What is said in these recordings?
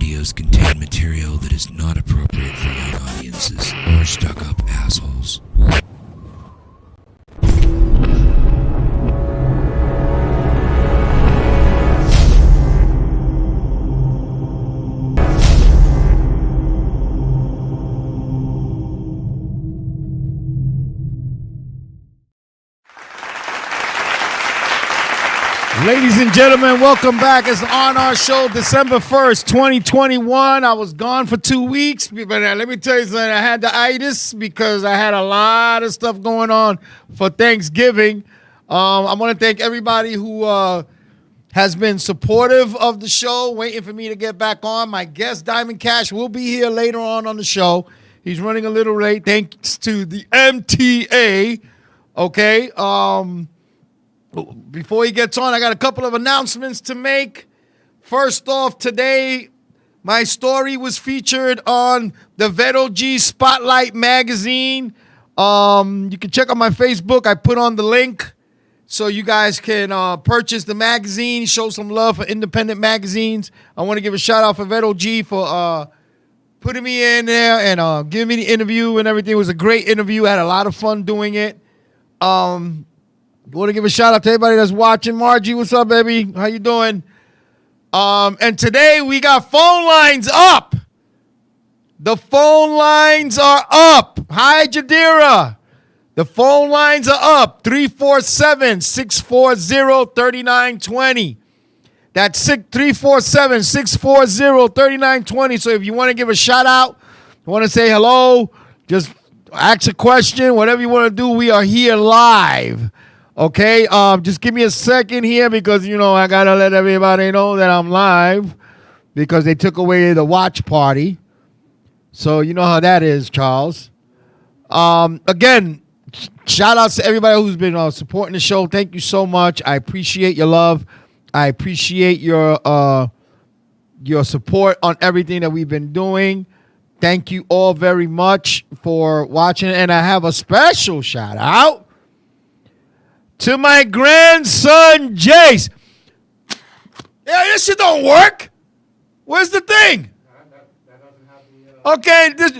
videos contain material that is not appropriate for young audiences or stuck-up assholes. Ladies and gentlemen, welcome back. It's On Our Show, December 1st, 2021. I was gone for 2 weeks, but let me tell you something. I had the itis because I had a lot of stuff going on for Thanksgiving. I want to thank everybody who has been supportive of the show, waiting for me to get back on. My guest, Diamond Cash, will be here later on the show. He's running a little late thanks to the MTA, okay? Before he gets on, I got a couple of announcements to make. First off, today, my story was featured on the Vero G Spotlight magazine. You can check out my Facebook. I put on the link so you guys can purchase the magazine, show some love for independent magazines. I want to give a shout out for Vero G for putting me in there and giving me the interview and everything. It was a great interview. I had a lot of fun doing it. I want to give a shout out to everybody that's watching. Margie, what's up, baby? How you doing? And today we got phone lines up. The phone lines are up. Hi, Jadira. The phone lines are up. 347-640-3920. That's 347-640-3920. So if you want to give a shout out, you want to say hello, just ask a question, whatever you want to do, we are here live. Okay, just give me a second here because, you know, I got to let everybody know that I'm live because they took away the watch party. So you know how that is, Charles. Again, shout out to everybody who's been supporting the show. Thank you so much. I appreciate your love. I appreciate your support on everything that we've been doing. Thank you all very much for watching. And I have a special shout out to my grandson, Jace. Yeah, this shit don't work. Where's the thing? That doesn't have the... Okay, this...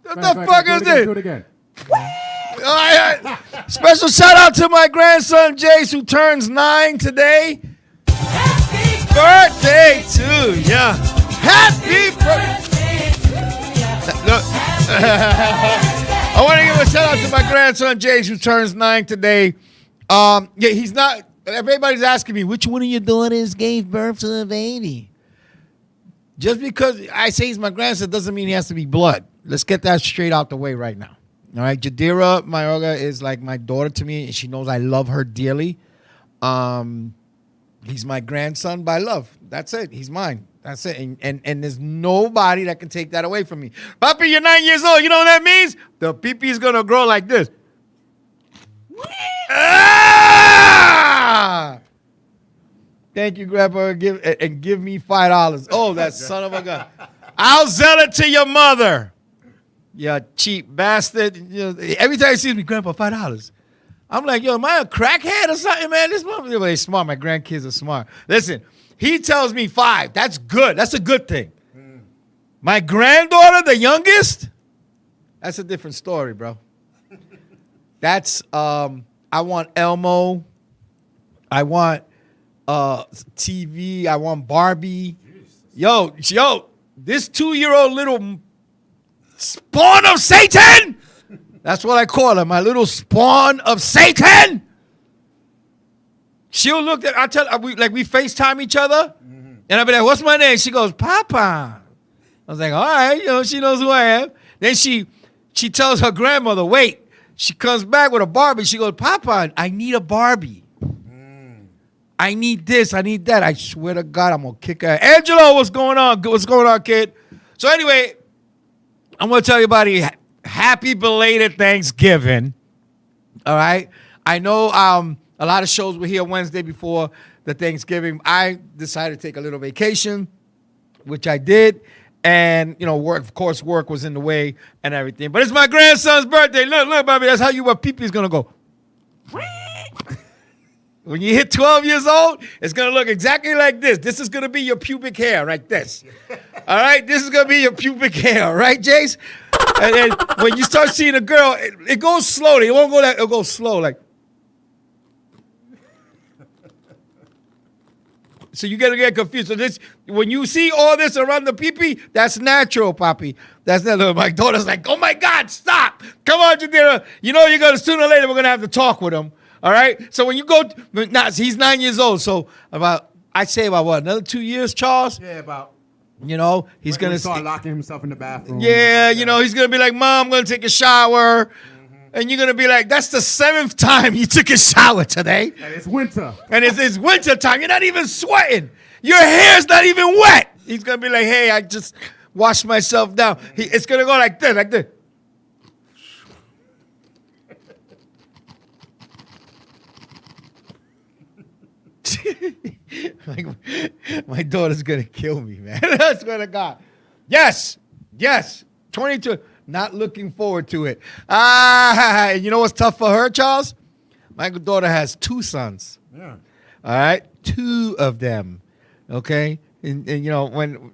What the fuck is this? Do it again. All right. Special shout out to my grandson, Jace, who turns 9 today. Happy birthday to ya. Happy birthday. Look. I want to give a shout out to my grandson, Jace, who turns 9 today. Yeah, he's not. Everybody's asking me, which one of your daughters gave birth to a baby? Just because I say he's my grandson doesn't mean he has to be blood. Let's get that straight out the way right now. All right, Jadira Mayorga is like my daughter to me, and she knows I love her dearly. He's my grandson by love. That's it. He's mine. That's it. And there's nobody that can take that away from me. Papi, you're 9 years old. You know what that means? The pee-pee is going to grow like this. Ah! Thank you, Grandpa. Give me $5. Oh, that son of a gun. I'll sell it to your mother. You cheap bastard. You know, every time he sees me, Grandpa, $5. I'm like, yo, am I a crackhead or something, man? This motherfucker, they're smart. My grandkids are smart. Listen, he tells me 5. That's good. That's a good thing. My granddaughter, the youngest, that's a different story, bro. That's, I want Elmo. I want TV. I want Barbie. Yo, this 2-year-old little spawn of Satan. That's what I call her, my little spawn of Satan. She'll look at, we FaceTime each other, and I'll be like, what's my name? She goes, Papa. I was like, all right, you know, she knows who I am. Then she tells her grandmother, wait. She comes back with a Barbie. She goes, Papa, I need a Barbie. I need this, I need that. I swear to God, I'm going to kick her. Angelo, what's going on? What's going on, kid? So anyway, I'm going to tell everybody, happy belated Thanksgiving. All right? I know a lot of shows were here Wednesday before the Thanksgiving. I decided to take a little vacation, which I did. And, you know, work was in the way and everything. But it's my grandson's birthday. Look, baby, that's how your pee-pee's going to go. When you hit 12 years old, it's going to look exactly like this. This is going to be your pubic hair, like this. All right? This is going to be your pubic hair, right, Jace? And then when you start seeing a girl, it goes slowly. It won't go that. It'll go slow, like. So you got to get confused. So this, when you see all this around the pee-pee, that's natural, Papi. That's natural. My daughter's like, oh, my God, stop. Come on, Jadira. You know you're going to, sooner or later, we're going to have to talk with him. All right? So when you go, he's 9 years old. So I'd say about what, another 2 years, Charles? Yeah, about. You know, he's going to start locking himself in the bathroom. Yeah, you know, he's going to be like, Mom, I'm going to take a shower. And you're going to be like, that's the 7th time you took a shower today. And it's winter. And it's winter time. You're not even sweating. Your hair's not even wet. He's going to be like, hey, I just washed myself down. It's going to go like this, like this. Like, my daughter's going to kill me, man. I swear to God. Yes. 22. Not looking forward to it. You know what's tough for her, Charles? My daughter has 2 sons. Yeah. All right? 2 of them. Okay? And you know,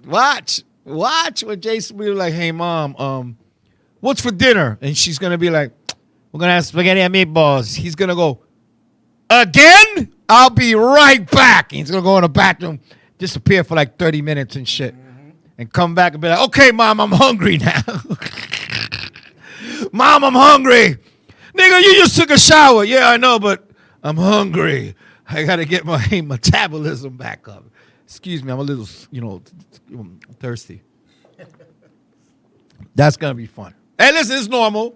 watch when Jason will be like, hey, Mom, what's for dinner? And she's going to be like, we're going to have spaghetti and meatballs. He's going to go, again? I'll be right back. He's going to go in the bathroom, disappear for like 30 minutes and shit. And come back and be like, okay, Mom, I'm hungry now. Mom, I'm hungry. Nigga, you just took a shower. Yeah, I know, but I'm hungry. I got to get my metabolism back up. Excuse me, I'm a little, thirsty. That's going to be fun. Hey, listen, it's normal.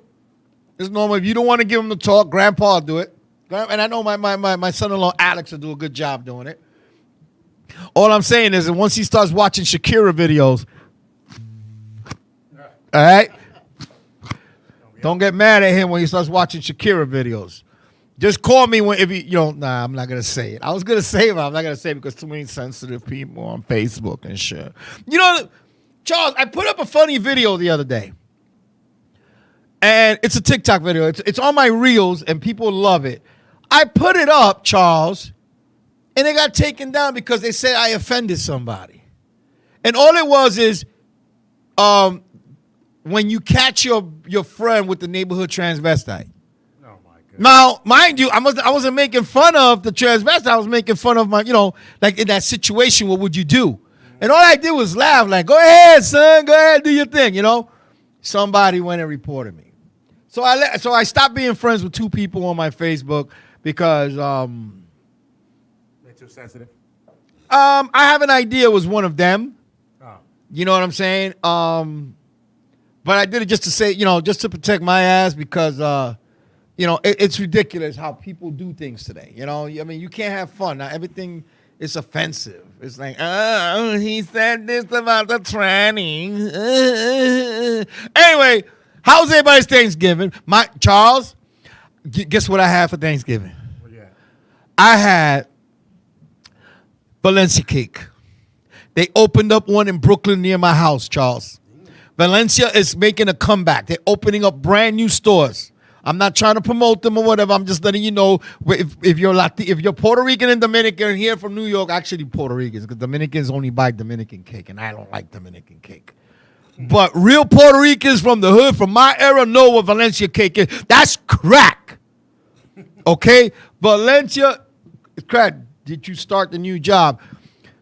It's normal. If you don't want to give him the talk, Grandpa will do it. And I know my son-in-law, Alex, will do a good job doing it. All I'm saying is that once he starts watching Shakira videos, all right? Don't get mad at him when he starts watching Shakira videos. Just call me when, nah, I'm not going to say it. I was going to say it, but I'm not going to say it because too many sensitive people on Facebook and shit. You know, Charles, I put up a funny video the other day. And it's a TikTok video. It's on my reels, and people love it. I put it up, Charles, and it got taken down because they said I offended somebody. And all it was is when you catch your friend with the neighborhood transvestite. Oh, my goodness. Now, mind you, I wasn't making fun of the transvestite. I was making fun of my, like in that situation, what would you do? And all I did was laugh, like, go ahead, son, go ahead, do your thing, Somebody went and reported me. So I stopped being friends with 2 people on my Facebook because They're too sensitive. I have an idea it was one of them. Oh. You know what I'm saying? But I did it just to say, just to protect my ass because it's ridiculous how people do things today. I mean, you can't have fun. Now, everything is offensive. It's like, oh, he said this about the tranny. Anyway, how's everybody's Thanksgiving? Charles, guess what I had for Thanksgiving? Well, yeah. I had Valencia cake. They opened up one in Brooklyn near my house, Charles. Valencia is making a comeback. They're opening up brand new stores. I'm not trying to promote them or whatever. I'm just letting you know if you're Puerto Rican and Dominican here from New York, actually Puerto Ricans, because Dominicans only buy Dominican cake, and I don't like Dominican cake. But real Puerto Ricans from the hood, from my era, know what Valencia cake is. That's crack. Okay? Valencia, crack. Did you start the new job?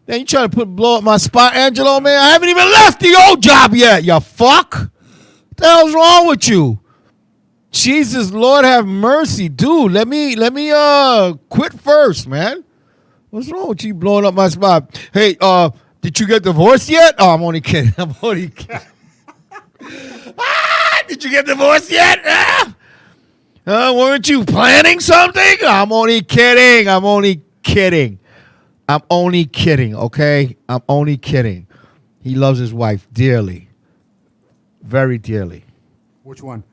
Then you trying to blow up my spot, Angelo, man? I haven't even left the old job yet, you fuck. What the hell's wrong with you? Jesus, Lord have mercy. Dude, let me quit first, man. What's wrong with you blowing up my spot? Hey, did you get divorced yet? Oh, I'm only kidding. Did you get divorced yet? Weren't you planning something? I'm only kidding, okay? I'm only kidding. He loves his wife dearly. Very dearly. Which one?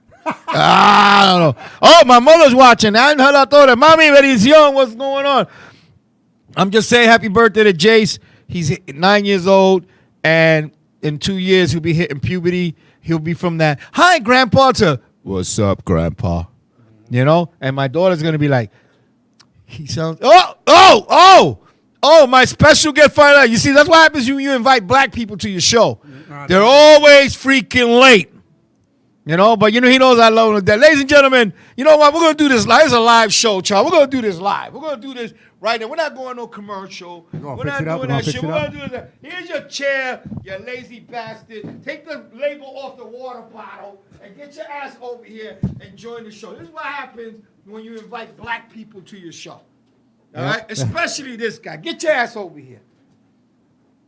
I don't know. Oh, my mother's watching. Ángela Torres. Mami Bendición, what's going on? I'm just saying happy birthday to Jace. He's 9 years old, and in 2 years, he'll be hitting puberty. He'll be from that, hi, Grandpa, to, what's up, Grandpa? And my daughter's going to be like, He sounds. My special guest fired out. You see, that's what happens when you invite black people to your show. They're always freaking late. You know, but you know, he knows I love that. Ladies and gentlemen, you know what? We're going to do this live. It's a live show, child. We're going to do this live. We're going to do this right now. We're not going no commercial. We're not doing that shit. We're going to do that. Here's your chair, you lazy bastard. Take the label off the water bottle and get your ass over here and join the show. This is what happens when you invite black people to your show. All right? Especially this guy. Get your ass over here.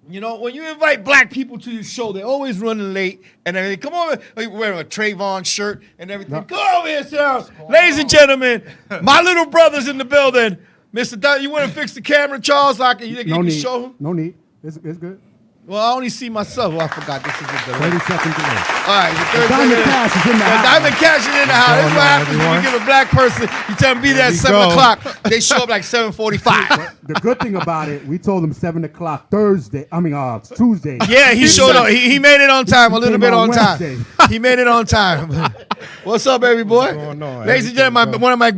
You know, when you invite black people to your show, they're always running late and everything. Come over, wearing a Trayvon shirt and everything. No. Come over here, sir. Ladies and gentlemen, my little brother's in the building. Mr. Dunn, you want to fix the camera, Charles? So you can show him? No need. It's good. Well, I only see myself. Oh, I forgot this is a delay. 30 seconds away. All right, the third Diamond Cash is in the house. Diamond Cash is in the house. This is what happens when you give a black person, you tell them be there at 7 o'clock. They show up like 7:45. The good thing about it, we told him 7 o'clock Tuesday. Yeah, he showed up. He made it on time, a little bit on time. He made it on time. What's up, baby boy? What's going on? Ladies and gentlemen, one of my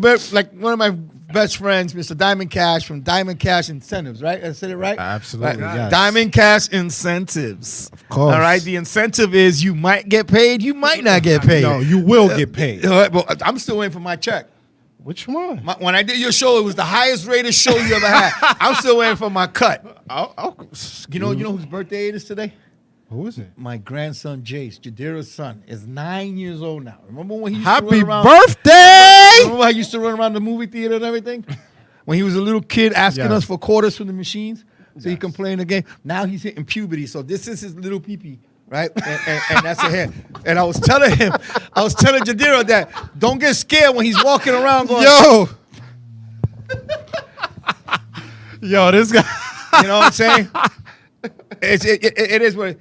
best friends, Mr. Diamond Cash from Diamond Cash Incentives, right? I said it right? Absolutely, right. yes. Diamond Cash Incentives. Of course. All right, the incentive is you might get paid, you might not get paid. No, you will get paid. Well, I'm still waiting for my check. Which one? When I did your show, it was the highest rated show you ever had. I'm still waiting for my cut. You know whose birthday it is today? Who is it? My grandson Jace, Jadira's son, is 9 years old now. Remember when he used Happy to run around? birthday! Remember how he used to run around the movie theater and everything? When he was a little kid asking us for quarters from the machines so he can play in the game. Now he's hitting puberty, so this is his little pee-pee, right? And that's a head. And I was telling Jadira that don't get scared when he's walking around going, Yo, this guy. You know what I'm saying? It is what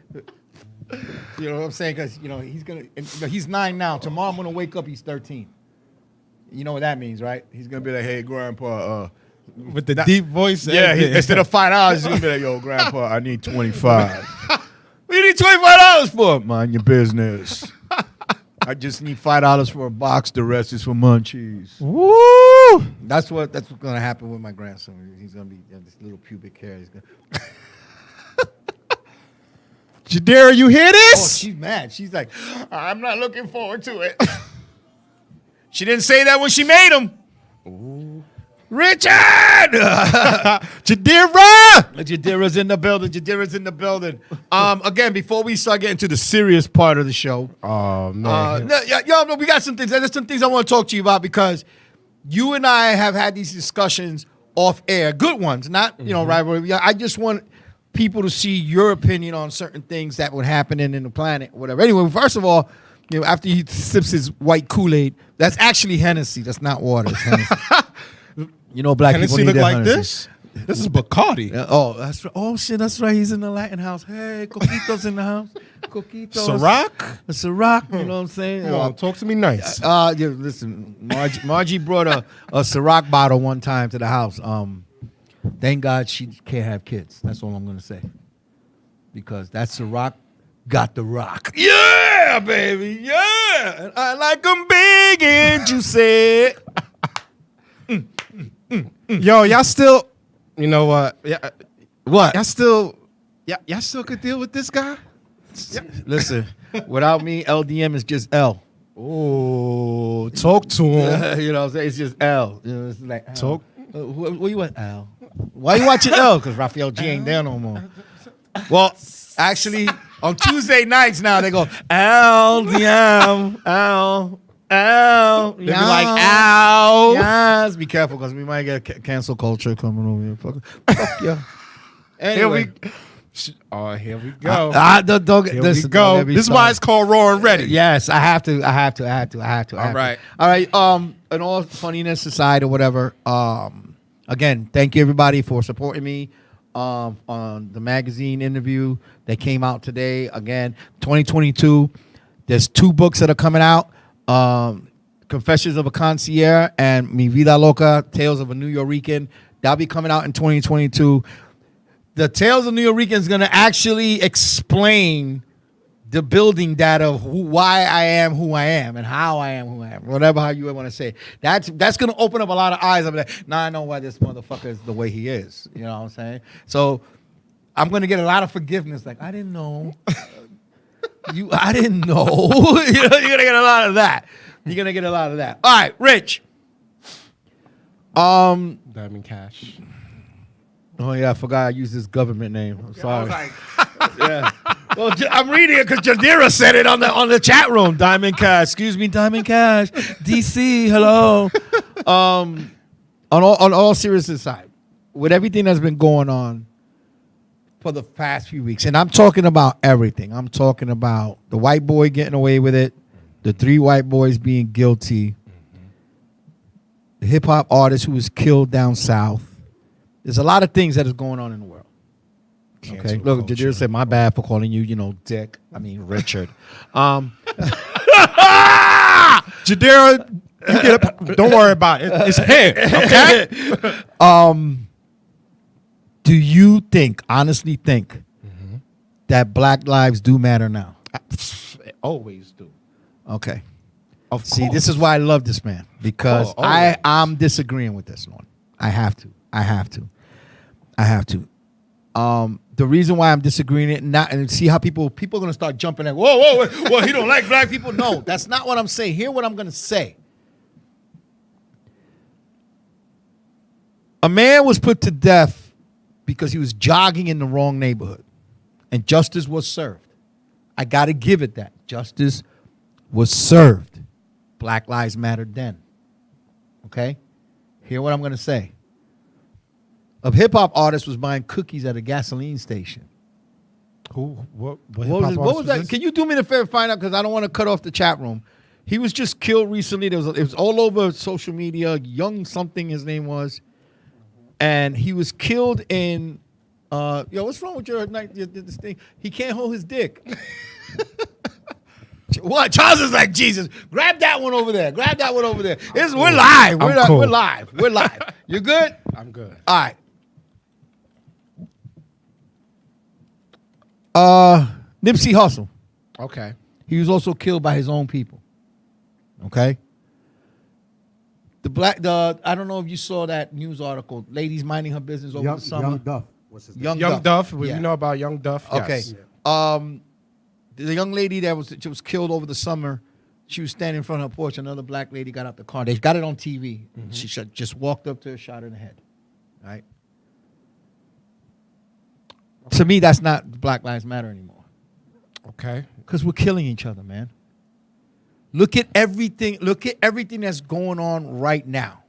you know what I'm saying, because he's 9 now. Tomorrow I'm gonna wake up, he's 13. You know what that means, right? He's gonna be like, hey, grandpa, with the deep voice. Yeah, instead of $5, he's gonna be like, yo, grandpa, I need 25. What do you need $25 for? Mind your business. I just need $5 for a box. The rest is for munchies. Woo! That's what's gonna happen with my grandson. He's gonna be this little pubic hair. He's gonna. Jadira, you hear Oh, this? she's mad. She's like, I'm not looking forward to it. She didn't say that when she made him. Ooh. Richard! Jadira! Jadira's in the building. Jadira's in the building. Again, before we start getting to the serious part of the show. Oh, man. No, we got some things. There's some things I want to talk to you about because you and I have had these discussions off air. Good ones, not, rivalry. I just want people to see your opinion on certain things that would happen in the planet, whatever. Anyway, first of all, after he sips his white Kool-Aid, that's actually Hennessy. That's not water. It's Hennessy. Black Hennessy people need look their like Hennessy. this? This is Bacardi. That's right. Oh shit, that's right. He's in the Latin house. Hey, Coquito's in the house. Coquito's. Ciroc? A Ciroc. You know what I'm saying? Come on, talk to me nice. Listen, Margie brought a Ciroc bottle one time to the house. Thank God she can't have kids. That's all I'm gonna say. Because that Ciroc got the rock. Yeah, baby. Yeah. And I like them big and juicy. Yo, y'all still, you know what? Yeah, What? y'all still could deal with this guy? Listen, without me, LDM is just L. Oh, talk to him. You know what I'm saying? It's just L. You know, it's like L. Talk. Where you at, L? Why you watching L? Because Raphael G ain't there no more. Well, actually, on Tuesday nights now, they go, LDM, L. They be like, ow. Yes, be careful because we might get cancel culture coming over here. Fuck yeah. Anyway. Here we go. Don't Here we go. This is why it's called Raw and Ready. Yes, I have to. All right. In all funniness aside or whatever, again, thank you everybody for supporting me on the magazine interview that came out today. Again, 2022, there's 2 books that are coming out. Confessions of a Concierge and Mi Vida Loca, Tales of a New Yorican. That'll be coming out in 2022. The Tales of New Yorican is going to actually explain the building that of why I am who I am and how I am who I am, whatever how you want to say it. That's going to open up a lot of eyes. I'm like, I know why this motherfucker is the way he is. You know what I'm saying? So I'm going to get a lot of forgiveness. Like, I didn't know. I didn't know. You're going to get a lot of that. You're going to get a lot of that. All right, Rich. Diamond Cash. Oh, yeah, I forgot I used his government name. I'm sorry. Yeah. Well, I'm reading it because Jadira said it on the chat room. Diamond Cash. Excuse me, Diamond Cash. DC, hello. On all seriousness side, with everything that's been going on for the past few weeks, and I'm talking about everything. I'm talking about the white boy getting away with it, the 3 white boys being guilty, the hip-hop artist who was killed down south. There's a lot of things that is going on in the world. Okay, look, Jadira said, my bad for calling you, Dick. I mean, Richard. Jadira, don't worry about it. It's him, okay? Do you honestly think, that Black lives do matter now? They always do. Okay. See, this is why I love this man, because I'm disagreeing with this one. I have to. The reason why I'm disagreeing and see how people are going to start jumping at, whoa, he don't like black people. No, that's not what I'm saying. Hear what I'm going to say. A man was put to death because he was jogging in the wrong neighborhood, and justice was served. I got to give it that. Justice was served. Black Lives Mattered then. Okay? Hear what I'm going to say. A hip-hop artist was buying cookies at a gasoline station. Who? What was that? Can you do me the favor find out, because I don't want to cut off the chat room. He was just killed recently. It was all over social media. Young something his name was. And he was killed in, what's wrong with this thing? He can't hold his dick. What? Charles is like, Jesus, grab that one over there. We're live. We're live. You good? I'm good. All right. Nipsey Hussle. Okay. He was also killed by his own people. Okay. I don't know if you saw that news article. Ladies minding her business over the summer. Young Duff. What's his name? Young Duff. We Yeah. know about Young Duff. Okay. Yes. The young lady that was killed over the summer, she was standing in front of her porch. Another black lady got out the car. They got it on TV. Mm-hmm. She just walked up to her, shot her in the head. Right. To me, that's not Black Lives Matter anymore. Okay. Because we're killing each other, man. Look at everything that's going on right now.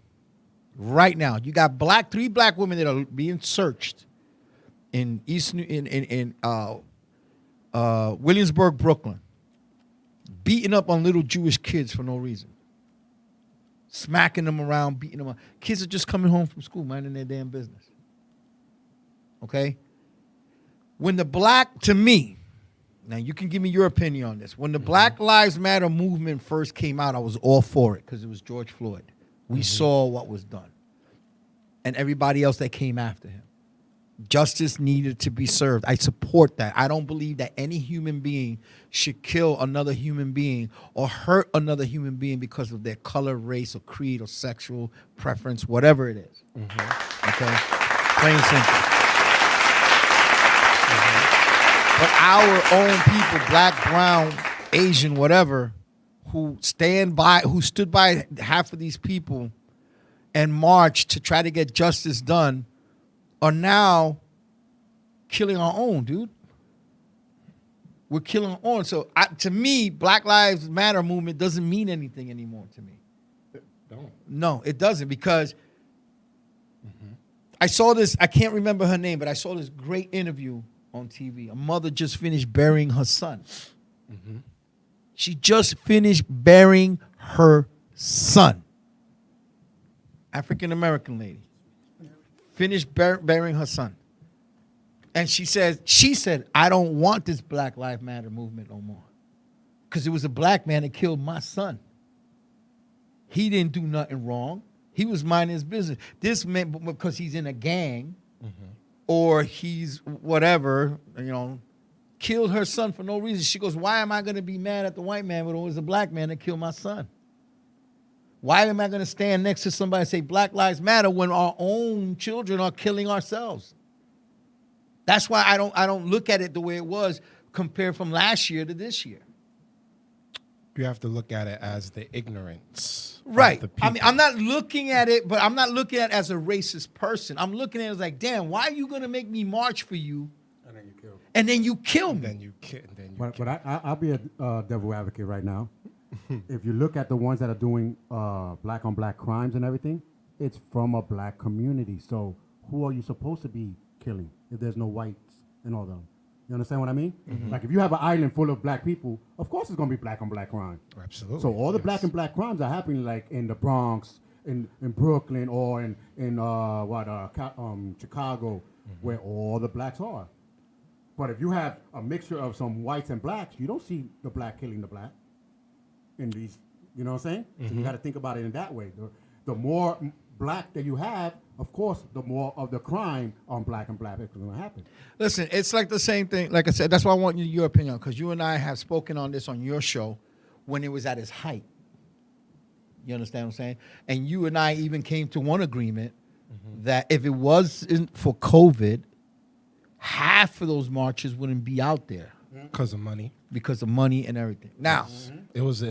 Right now. You got 3 black women that are being searched in Williamsburg, Brooklyn. Beating up on little Jewish kids for no reason. Smacking them around, beating them up. Kids are just coming home from school, minding their damn business. Okay? To me, now you can give me your opinion on this. When the Black Lives Matter movement first came out, I was all for it because it was George Floyd. We saw what was done. And everybody else that came after him. Justice needed to be served. I support that. I don't believe that any human being should kill another human being or hurt another human being because of their color, race, or creed, or sexual preference, whatever it is. Okay? Plain and simple. But our own people, black, brown, Asian, whatever, who stood by half of these people and marched to try to get justice done, are now killing our own, dude. We're killing our own. So to me, Black Lives Matter movement doesn't mean anything anymore to me. No, it doesn't, because I saw this, I can't remember her name, but I saw this great interview on TV. A mother just finished burying her son. She just finished burying her son. African-American lady. Finished burying her son. And she said, I don't want this Black Lives Matter movement no more. Because it was a black man that killed my son. He didn't do nothing wrong. He was minding his business. This man, because he's in a gang, or he's whatever, killed her son for no reason. She goes, why am I going to be mad at the white man when it was a black man that killed my son? Why am I going to stand next to somebody and say Black Lives Matter when our own children are killing ourselves? That's why I don't look at it the way it was compared from last year to this year. You have to look at it as the ignorance. Right. Of the I mean, people. I'm not looking at it, but I'm not looking at it as a racist person. I'm looking at it as like, damn, why are you going to make me march for you And then you kill. and then you kill me? Then you kid. Then you. But I'll be a devil advocate right now. If you look at the ones that are doing black on black crimes and everything, it's from a black community. So who are you supposed to be killing if there's no whites and all them? You understand what I mean? Like if you have an island full of black people, of course it's gonna be black on black crime. Absolutely. So all the yes. black and black crimes are happening like in the Bronx, in Brooklyn, or in Chicago, where all the blacks are. But if you have a mixture of some whites and blacks, you don't see the black killing the black in these. You know what I'm saying? So you got to think about it in that way. The more black that you have, of course, the more of the crime on black and black is going to happen. Listen, it's like the same thing. Like I said, that's why I want your opinion, because you and I have spoken on this on your show when it was at its height. You understand what I'm saying? And you and I even came to one agreement that if it wasn't for COVID, half of those marches wouldn't be out there Because of money. because of money and everything. Now, It was a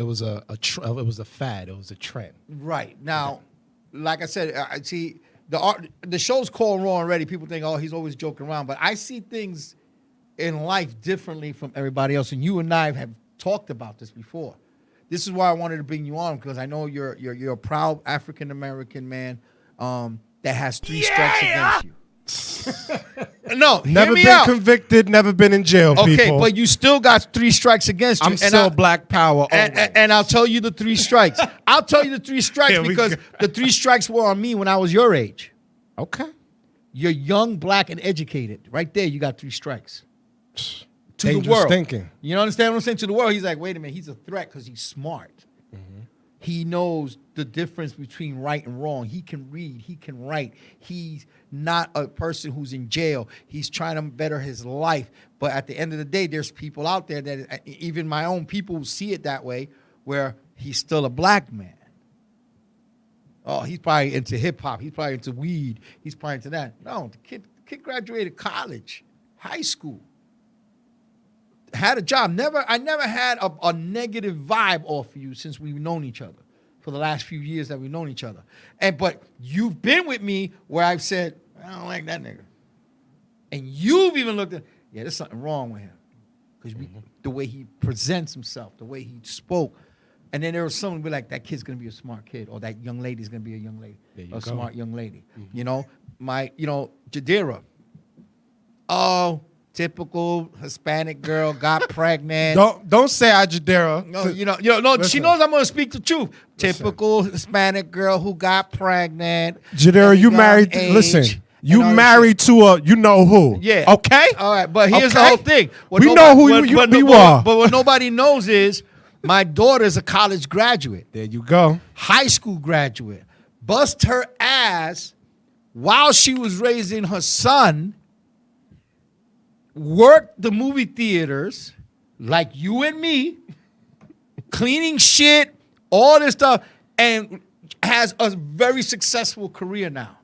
fad. It was a trend. right now, like I said, I see the show's called Raw already. People think, oh, he's always joking around, but I see things in life differently from everybody else. And you and I have talked about this before. This is why I wanted to bring you on, because I know you're a proud African American man that has 3 strikes against you. No, hear Never me been out. convicted. Never been in jail. Okay, people. but you still got 3 strikes against you. I'm still Black Power. And I'll tell you the 3 strikes. I'll tell you the 3 strikes Here we because go. the 3 strikes were on me when I was your age. Okay. You're young, black, and educated. Right there, you got 3 strikes. To Dangerous the world. thinking. You understand what I'm saying? To the world, he's like, wait a minute, he's a threat because he's smart. He knows the difference between right and wrong. He can read. He can write. He's not a person who's in jail. He's trying to better his life. But at the end of the day, there's people out there that even my own people see it that way, where he's still a black man. Oh, he's probably into hip hop. He's probably into weed. He's probably into that. No, the kid graduated college, high school. Had a job. I never had a negative vibe off of you since we've known each other for the last few years that we've known each other. But you've been with me where I've said, I don't like that nigga. And you've even looked at, yeah, there's something wrong with him. Because the way he presents himself, the way he spoke. And then there was someone be like, that kid's going to be a smart kid, or that young lady's going to be a young lady, There you a go. smart young lady. You know, Jadira. Oh, typical Hispanic girl got pregnant. Don't say Ajadera. No, no. She Listen. knows I'm gonna speak the truth. Typical Hispanic girl who got pregnant. Jadera, at a you young married. age, Listen, and you all this married shit. to a you know who. Yeah. Okay. All right, but here's the Okay. whole thing. What We know who you but are. But what nobody knows is my daughter's a college graduate, There you go. high school graduate. Bust her ass while she was raising her son. Worked the movie theaters like you and me, cleaning shit, all this stuff, and has a very successful career now.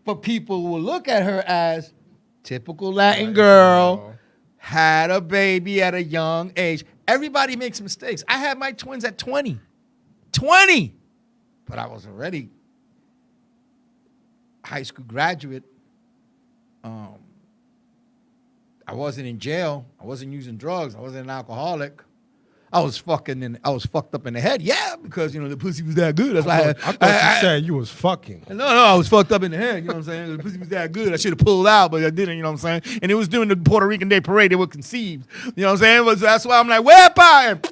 But people will look at her as typical Latin girl, had a baby at a young age. Everybody makes mistakes. I had my twins at 20. 20! But I was already high school graduate. I wasn't in jail. I wasn't using drugs. I wasn't an alcoholic. I was fucked up in the head. Yeah, because the pussy was that good. That's why I thought you said you was fucking. No, I was fucked up in the head. You know what I'm saying? The pussy was that good. I should have pulled out, but I didn't. You know what I'm saying? And it was during the Puerto Rican Day Parade. They were conceived. You know what I'm saying? But that's why I'm like, wepa!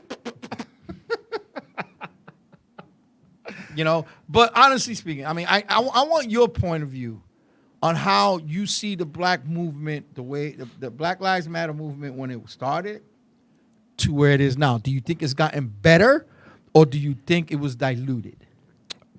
But honestly speaking, I mean, I want your point of view on how you see the black movement, the way the Black Lives Matter movement when it started to where it is now. Do you think it's gotten better, or do you think it was diluted?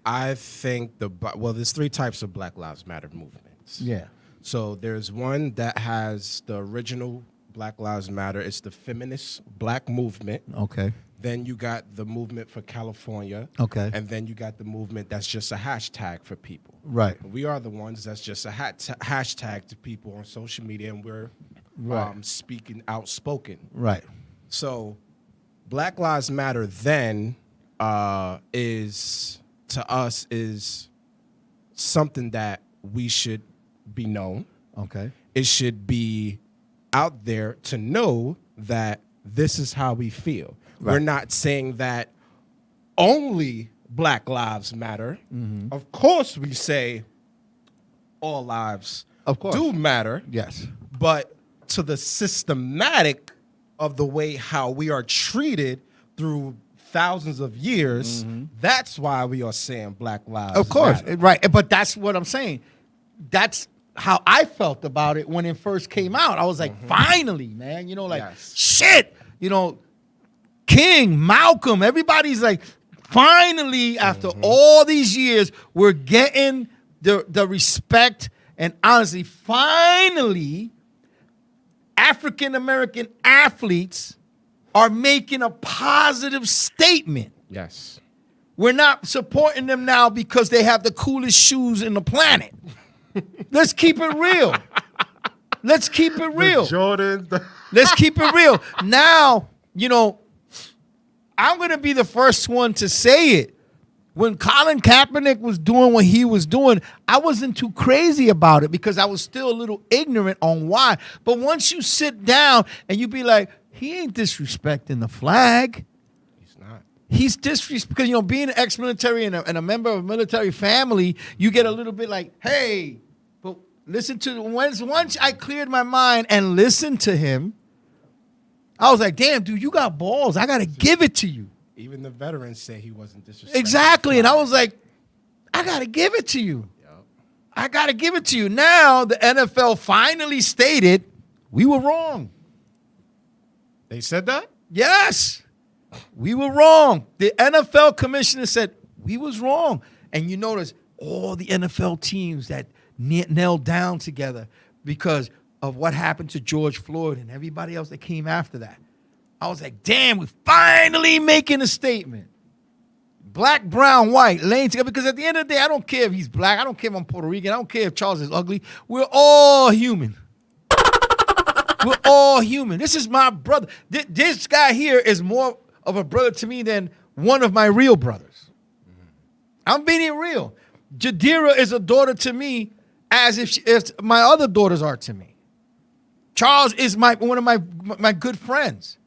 I think there's 3 types of Black Lives Matter movements. Yeah. So there's one that has the original Black Lives Matter. It's the feminist black movement. Okay. Then you got the movement for California. Okay. And then you got the movement that's just a hashtag for people. Right. We are the ones that's just a hashtag to people on social media, and we're speaking outspoken. Right. So Black Lives Matter then is, to us, is something that we should be known. Okay. It should be out there to know that this is how we feel. Right. We're not saying that only Black lives matter. Of course, we say all lives Of course. do matter. Yes. But to the systematic of the way how we are treated through thousands of years, that's why we are saying Black lives Of course. matter. Right. But that's what I'm saying. That's how I felt about it when it first came out. I was like, finally, man. You know, like, Yes. shit. You know, King, Malcolm, everybody's like, finally, after all these years, we're getting the respect. And honestly, finally, African American athletes are making a positive statement. Yes. We're not supporting them now because they have the coolest shoes in the planet. Let's keep it real. Let's keep it real. Jordan. Let's keep it real. Now, you know, I'm going to be the first one to say it. When Colin Kaepernick was doing what he was doing, I wasn't too crazy about it because I was still a little ignorant on why. But once you sit down and you be like, he ain't disrespecting the flag. He's not. He's disrespect because, you know, being an ex-military and a member of a military family, you get a little bit like, hey, but listen to once I cleared my mind and listened to him, I was like, damn, dude, you got balls. I got to give it to you. Even the veterans say he wasn't disrespectful. Exactly. And I was like, I got to give it to you. Yep. I got to give it to you. Now the NFL finally stated we were wrong. They said that? Yes, we were wrong. The NFL commissioner said we was wrong. And you notice all the NFL teams that knelt down together because of what happened to George Floyd and everybody else that came after that. I was like, damn, we're finally making a statement. Black, brown, white, laying together. Because at the end of the day, I don't care if he's black. I don't care if I'm Puerto Rican. I don't care if Charles is ugly. We're all human. We're all human. This is my brother. This guy here is more of a brother to me than one of my real brothers. I'm being real. Jadira is a daughter to me as if my other daughters are to me. Charles is one of my good friends.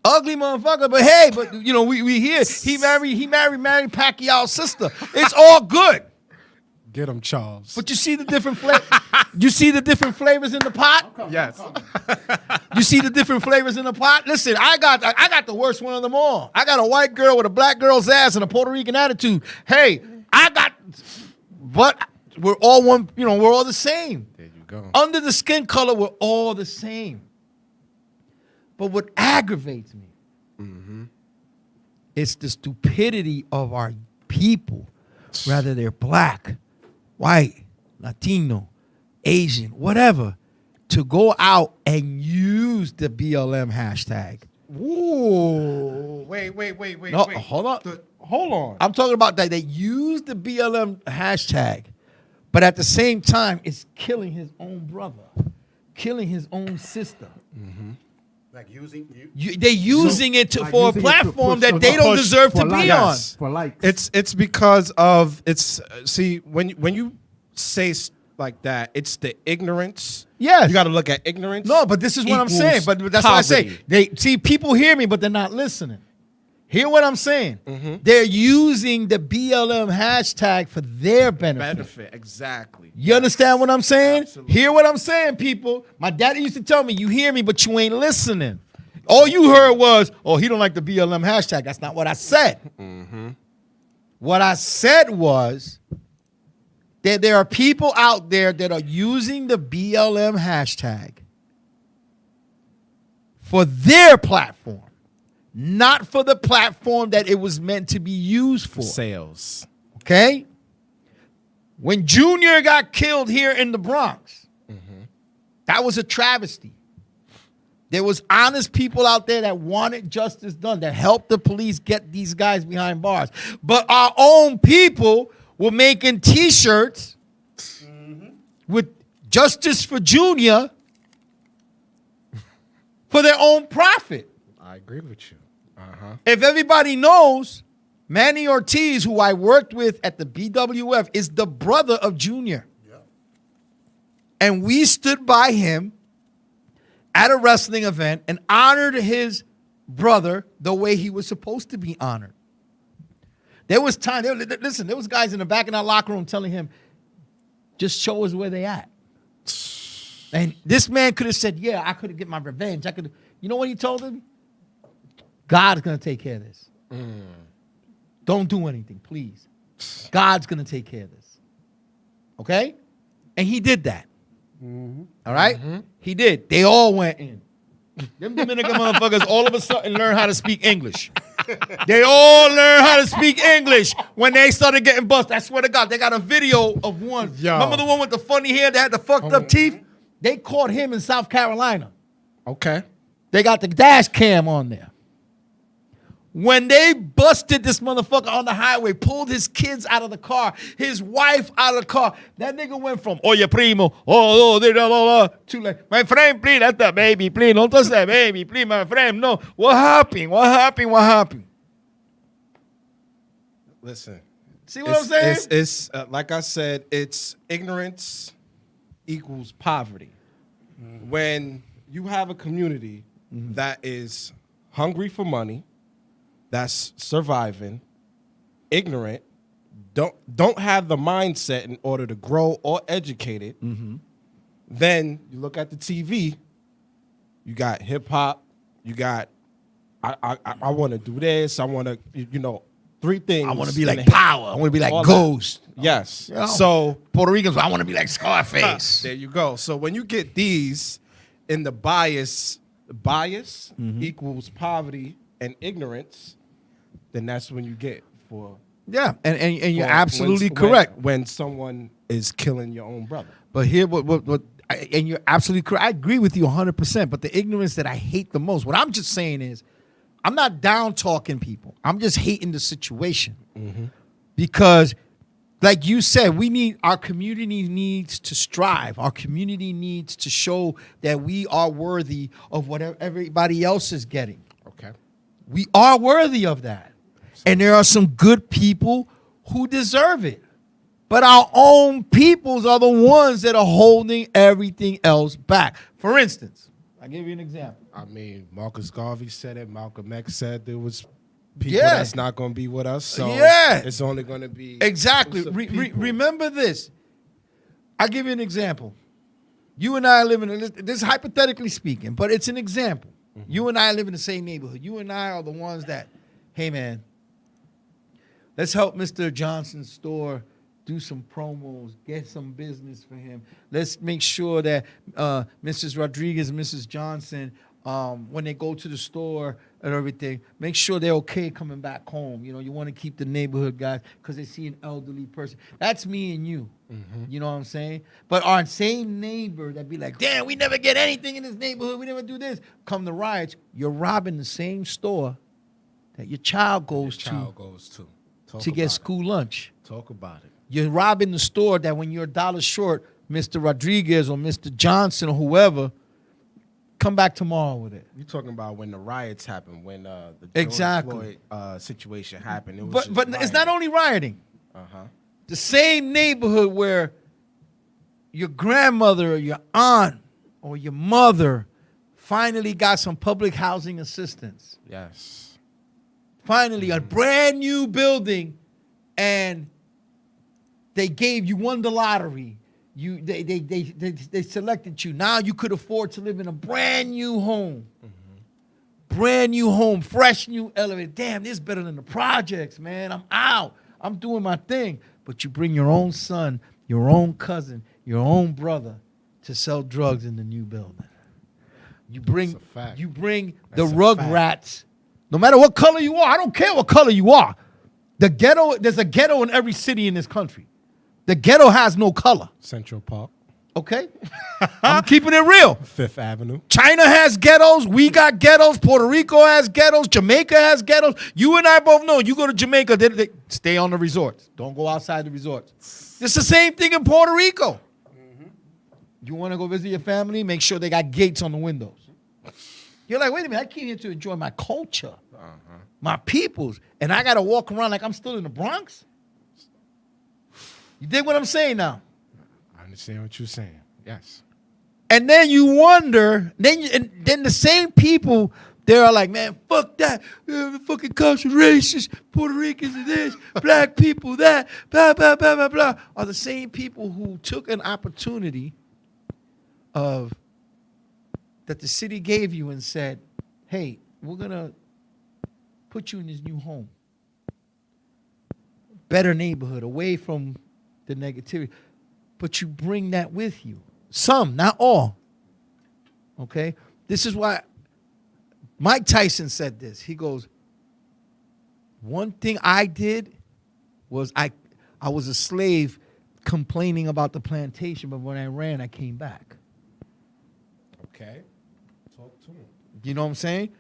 Ugly motherfucker, but hey, but you know, we here. He married Pacquiao's sister. It's all good. Get him, Charles. But you see the different flavors. You see the different flavors in the pot? Yes. You see the different flavors in the pot? Listen, I got the worst one of them all. I got a white girl with a black girl's ass and a Puerto Rican attitude. Hey, but we're all one, you know, we're all the same. There you go. Under the skin color, we're all the same. But what aggravates me is the stupidity of our people, whether they're black, white, Latino, Asian, whatever, to go out and use the BLM hashtag. Ooh. Wait. No, hold on. Hold on. I'm talking about that they use the BLM hashtag, but at the same time, it's killing his own brother, killing his own sister. Like using They're using it like for a using it to platform push that they don't push deserve to for be likes. on. Yes. for likes. It's because of see when you say like that, it's the ignorance. Yes. You got to look at ignorance. No, but this is what I'm equals saying. But that's what I say. poverty. They see people hear me, but they're not listening. Hear what I'm saying? Mm-hmm. They're using the BLM hashtag for their benefit. benefit exactly. You understand what I'm saying? Absolutely. Hear what I'm saying, people. My daddy used to tell me, you hear me, but you ain't listening. All you heard was, oh, he don't like the BLM hashtag. That's not what I said. What I said was that there are people out there that are using the BLM hashtag for their platform, not for the platform that it was meant to be used for. Sales. Okay? When Junior got killed here in the Bronx, that was a travesty. There was honest people out there that wanted justice done, that helped the police get these guys behind bars. But our own people were making T-shirts with Justice for Junior for their own profit. I agree with you. If everybody knows, Manny Ortiz, who I worked with at the BWF, is the brother of Junior. And we stood by him at a wrestling event and honored his brother the way he was supposed to be honored. There was time, there was guys in the back of that locker room telling him, just show us where they at. And this man could have said, yeah, I could have get my revenge. You know what he told him? God's going to take care of this. Don't do anything, please. God's going to take care of this. Okay? And he did that. All right? He did. They all went in. Them Dominican motherfuckers all of a sudden learn how to speak English. They all learn how to speak English when they started getting busted. I swear to God, they got a video of one. Yo. Remember the one with the funny hair that had the fucked up teeth? They caught him in South Carolina. Okay. They got the dash cam on there. When they busted this motherfucker on the highway, pulled his kids out of the car, his wife out of the car, that nigga went from, oye, primo, to like, my friend, please, that's the baby, please, don't touch that baby, please, my friend, no. What happened? What happened? What happened? Listen. See what I'm saying? It's like I said, it's ignorance equals poverty. When you have a community that is hungry for money, that's surviving, ignorant, don't have the mindset in order to grow or educate it, then you look at the TV, you got hip hop, you got I want to do this, I want to, three things. I want to be in like the- Power. I want to be like all Ghost. that. Yes. Yo. So Puerto Ricans, I want to be like Scarface. there you go. So when you get these in the bias equals poverty and ignorance, then that's when you get for Yeah, and you're for absolutely when- correct. when someone is killing your own brother. But here, and you're absolutely correct. I agree with you 100%. But the ignorance that I hate the most, what I'm just saying is, I'm not down talking people. I'm just hating the situation because, like you said, our community needs to strive. Our community needs to show that we are worthy of whatever everybody else is getting. Okay. We are worthy of that. And there are some good people who deserve it. But our own peoples are the ones that are holding everything else back. For instance, I'll give you an example. I mean, Marcus Garvey said it. Malcolm X said there was people Yeah. that's not going to be with us. So Yeah. it's only going to be Exactly. some people. Remember this. I'll give you an example. You and I live this is hypothetically speaking, but it's an example. You and I live in the same neighborhood. You and I are the ones that, hey, man, let's help Mr. Johnson's store do some promos, get some business for him. Let's make sure that Mrs. Rodriguez and Mrs. Johnson, when they go to the store and everything, make sure they're okay coming back home. You want to keep the neighborhood guys because they see an elderly person. That's me and you. You know what I'm saying? But our same neighbor that be like, damn, we never get anything in this neighborhood. We never do this. Come the riots, you're robbing the same store that your child goes Child goes to. Talk to get about school lunch. it. Talk about it. You're robbing the store that when you're $1 short, Mr. Rodriguez or Mr. Johnson or whoever, come back tomorrow with it. You're talking about when the riots happened, when the George Exactly. Floyd situation happened. It was But it's not only rioting. Uh-huh. The same neighborhood where your grandmother or your aunt or your mother finally got some public housing assistance. Yes. Finally, a brand new building, and you won the lottery. They selected you. Now you could afford to live in a brand new home. Brand new home, fresh new elevator. Damn, this is better than the projects, man. I'm out. I'm doing my thing. But you bring your own son, your own cousin, your own brother to sell drugs in the new building. You bring That's a fact. the That's a Rugrats. No matter what color you are, I don't care what color you are. The ghetto, there's a ghetto in every city in this country. The ghetto has no color. Central Park. Okay? I'm keeping it real. Fifth Avenue. China has ghettos. We got ghettos. Puerto Rico has ghettos. Jamaica has ghettos. You and I both know. You go to Jamaica, they stay on the resorts. Don't go outside the resorts. It's the same thing in Puerto Rico. You want to go visit your family? Make sure they got gates on the windows. You're like, wait a minute. I came here to enjoy my culture, my peoples, and I got to walk around like I'm still in the Bronx? You dig what I'm saying now? I understand what you're saying. Yes. And then you wonder, then the same people, they're like, man, fuck that. The fucking cops are racist. Puerto Ricans are this. Black people that. Blah, blah, blah, blah, blah. Are the same people who took an opportunity of that the city gave you and said, hey, we're going to put you in this new home. Better neighborhood, away from the negativity. But you bring that with you. Some, not all. Okay? This is why Mike Tyson said this. He goes, one thing I did was I was a slave complaining about the plantation, but when I ran, I came back. Okay. Talk to him. You know what I'm saying?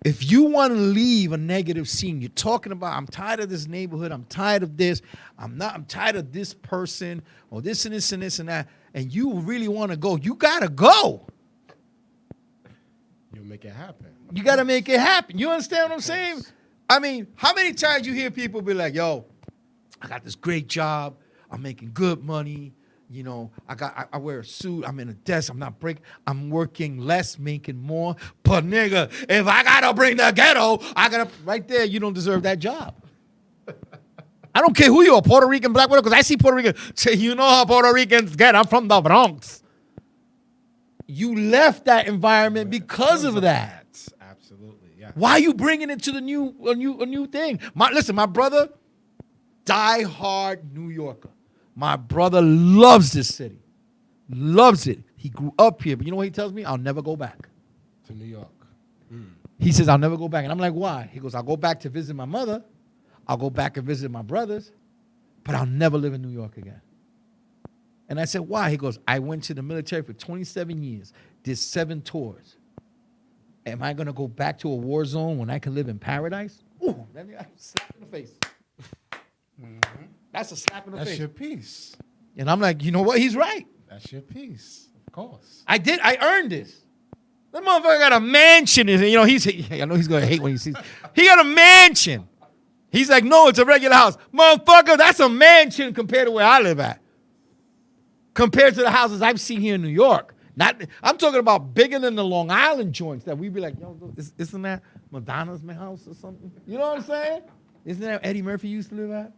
If you want to leave a negative scene, you're talking about, I'm tired of this neighborhood, I'm tired of this, I'm tired of this person, or this and this and this and that, and you really want to go, you got to go. You'll make it happen. You got to make it happen. You understand what I'm saying? I mean, how many times you hear people be like, yo, I got this great job, I'm making good money, you know, I wear a suit, I'm in a desk, I'm not breaking, I'm working less, making more. But nigga, if I gotta bring the ghetto, right there, you don't deserve that job. I don't care who you are, Puerto Rican, black, whatever, because I see Puerto Rican, say, you know how Puerto Ricans get, I'm from the Bronx. You left that environment because of that. Absolutely, yeah. Why are you bringing it to a new thing? Listen, my brother, die-hard New Yorker. My brother loves this city. Loves it. He grew up here. But you know what he tells me? I'll never go back. To New York. He says, I'll never go back. And I'm like, why? He goes, I'll go back to visit my mother. I'll go back and visit my brothers. But I'll never live in New York again. And I said, why? He goes, I went to the military for 27 years. Did 7 tours. Am I going to go back to a war zone when I can live in paradise? Ooh, that's a slap in the face. That's a slap in the face. That's your piece. And I'm like, you know what? He's right. That's your piece. Of course. I earned this. That motherfucker got a mansion. You know, I know he's going to hate when he sees. He got a mansion. He's like, no, it's a regular house. Motherfucker, that's a mansion compared to where I live at. Compared to the houses I've seen here in New York. I'm talking about bigger than the Long Island joints that we'd be like, yo, isn't that Madonna's house or something? You know what I'm saying? Isn't that Eddie Murphy used to live at?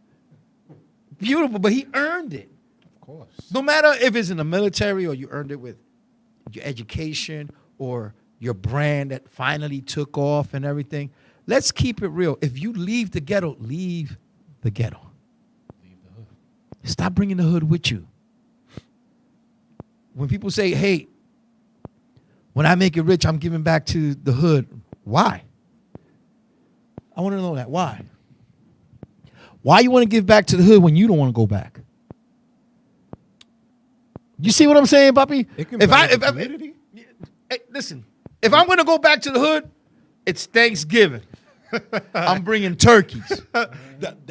Beautiful, but he earned it. Of course. No matter if it's in the military or you earned it with your education or your brand that finally took off and everything. Let's keep it real. If you leave the ghetto, leave the ghetto. Leave the hood. Stop bringing the hood with you. When people say, hey, when I make it rich, I'm giving back to the hood. Why? I want to know that. Why? Why you want to give back to the hood when you don't want to go back? You see what I'm saying, Puppy? It can benefit the community. Hey, listen, if I'm going to go back to the hood, it's Thanksgiving. I'm bringing turkeys.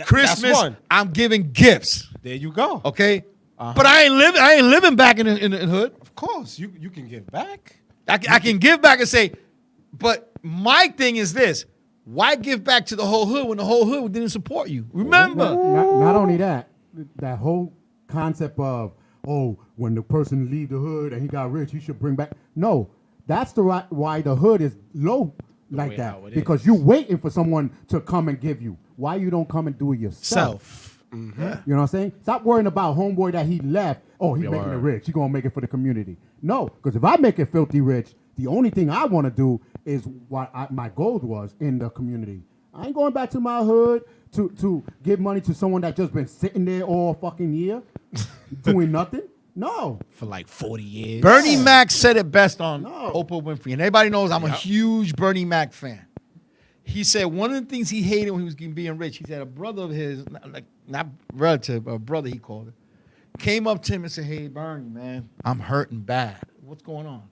Christmas, that's one. I'm giving gifts. There you go. Okay? But I ain't living back in the hood. Of course, you can give back. I can give back and say, but my thing is this. Why give back to the whole hood when the whole hood didn't support you? Remember. Not only that, that whole concept of, oh, when the person leave the hood and he got rich, he should bring back. No, that's why the hood is low like that. Because you're waiting for someone to come and give you. Why you don't come and do it yourself? Mm-hmm. You know what I'm saying? Stop worrying about homeboy that he left. Oh, he's making it rich. He's going to make it for the community. No, because if I make it filthy rich, the only thing I want to do is what my goal was in the community. I ain't going back to my hood to give money to someone that just been sitting there all fucking year doing nothing. No. For like 40 years. Bernie Mac said it best on No. Oprah Winfrey. And everybody knows I'm a huge Bernie Mac fan. He said one of the things he hated when he was being rich, he said a brother of his, not relative, but a brother he called it. Came up to him and said, "Hey, Bernie, man, I'm hurting bad. What's going on?"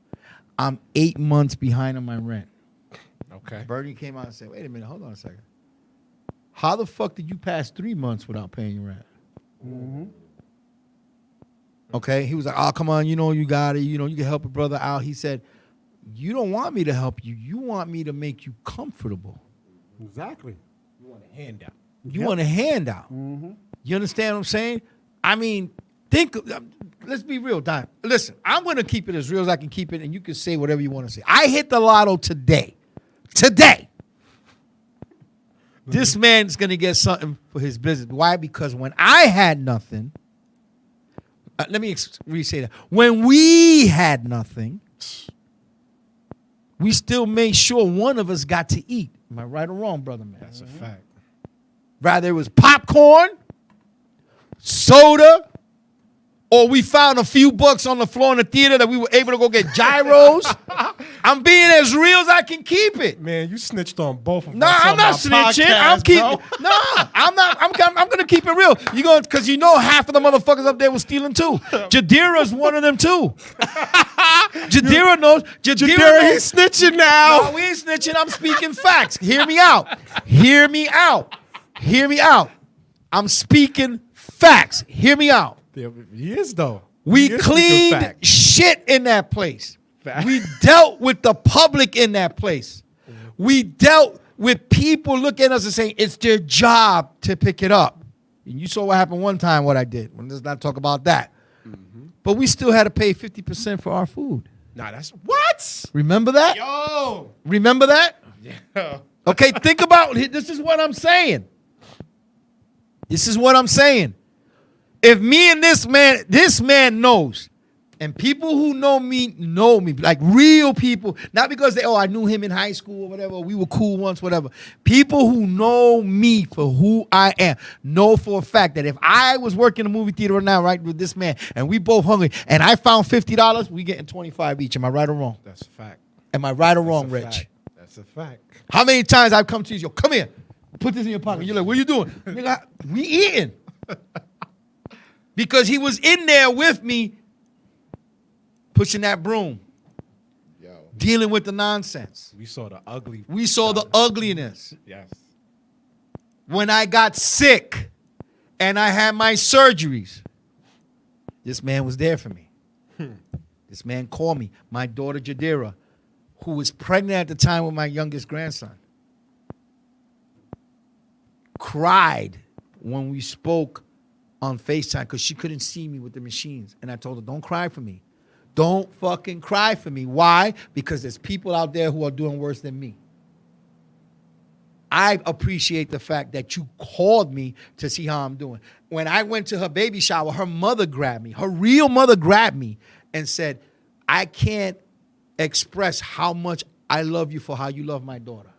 "I'm 8 months behind on my rent." Okay. Bernie came out and said, "Wait a minute, hold on a second. How the fuck did you pass 3 months without paying your rent?" Okay, he was like, "Oh, come on, you got it. You can help a brother out." He said, "You don't want me to help you. You want me to make you comfortable. Exactly. You want a handout. You want a handout." You understand what I'm saying? I mean, let's be real, Don. Listen, I'm going to keep it as real as I can keep it, and you can say whatever you want to say. I hit the lotto today. This man's going to get something for his business. Why? Because when I had nothing, let me re-say that. When we had nothing, we still made sure one of us got to eat. Am I right or wrong, brother man? That's a fact. Rather it was popcorn, soda, or we found a few bucks on the floor in the theater that we were able to go get gyros. I'm being as real as I can keep it. Man, you snitched on both of us. No, I'm not snitching. I'm keeping. No, I'm not. I'm gonna keep it real. You going because half of the motherfuckers up there was stealing too. Jadira's one of them too. Jadira knows. Jadira ain't snitching now. No, we ain't snitching. I'm speaking facts. Hear me out. Hear me out. Hear me out. I'm speaking facts. Hear me out. He is though. We cleaned shit in that place. We dealt with the public in that place. We dealt with people looking at us and saying it's their job to pick it up. And you saw what happened one time, what I did. Let's not talk about that. But we still had to pay 50% for our food. Nah, that's what? Remember that? Yo. Remember that? Yeah. Okay, think about it. This is what I'm saying. This is what I'm saying. If me and this man knows, and people who know me, like real people, not because I knew him in high school or whatever, we were cool once, whatever. People who know me for who I am know for a fact that if I was working in a movie theater now, right, with this man, and we both hungry, and I found $50, we getting 25 each. Am I right or wrong? That's a fact. Am I right or wrong, That's a Rich? fact. That's a fact. How many times I've come to you, yo, come here, put this in your pocket. You're like, what are you doing? Nigga, we eating. Because he was in there with me pushing that broom, dealing with the nonsense. We saw the ugly. We saw the ugliness. Yes. When I got sick and I had my surgeries, this man was there for me. This man called me. My daughter Jadira, who was pregnant at the time with my youngest grandson, cried when we spoke on FaceTime because she couldn't see me with the machines. And I told her, don't cry for me. Don't fucking cry for me. Why? Because there's people out there who are doing worse than me. I appreciate the fact that you called me to see how I'm doing. When I went to her baby shower, her mother grabbed me. Her real mother grabbed me and said, I can't express how much I love you for how you love my daughter.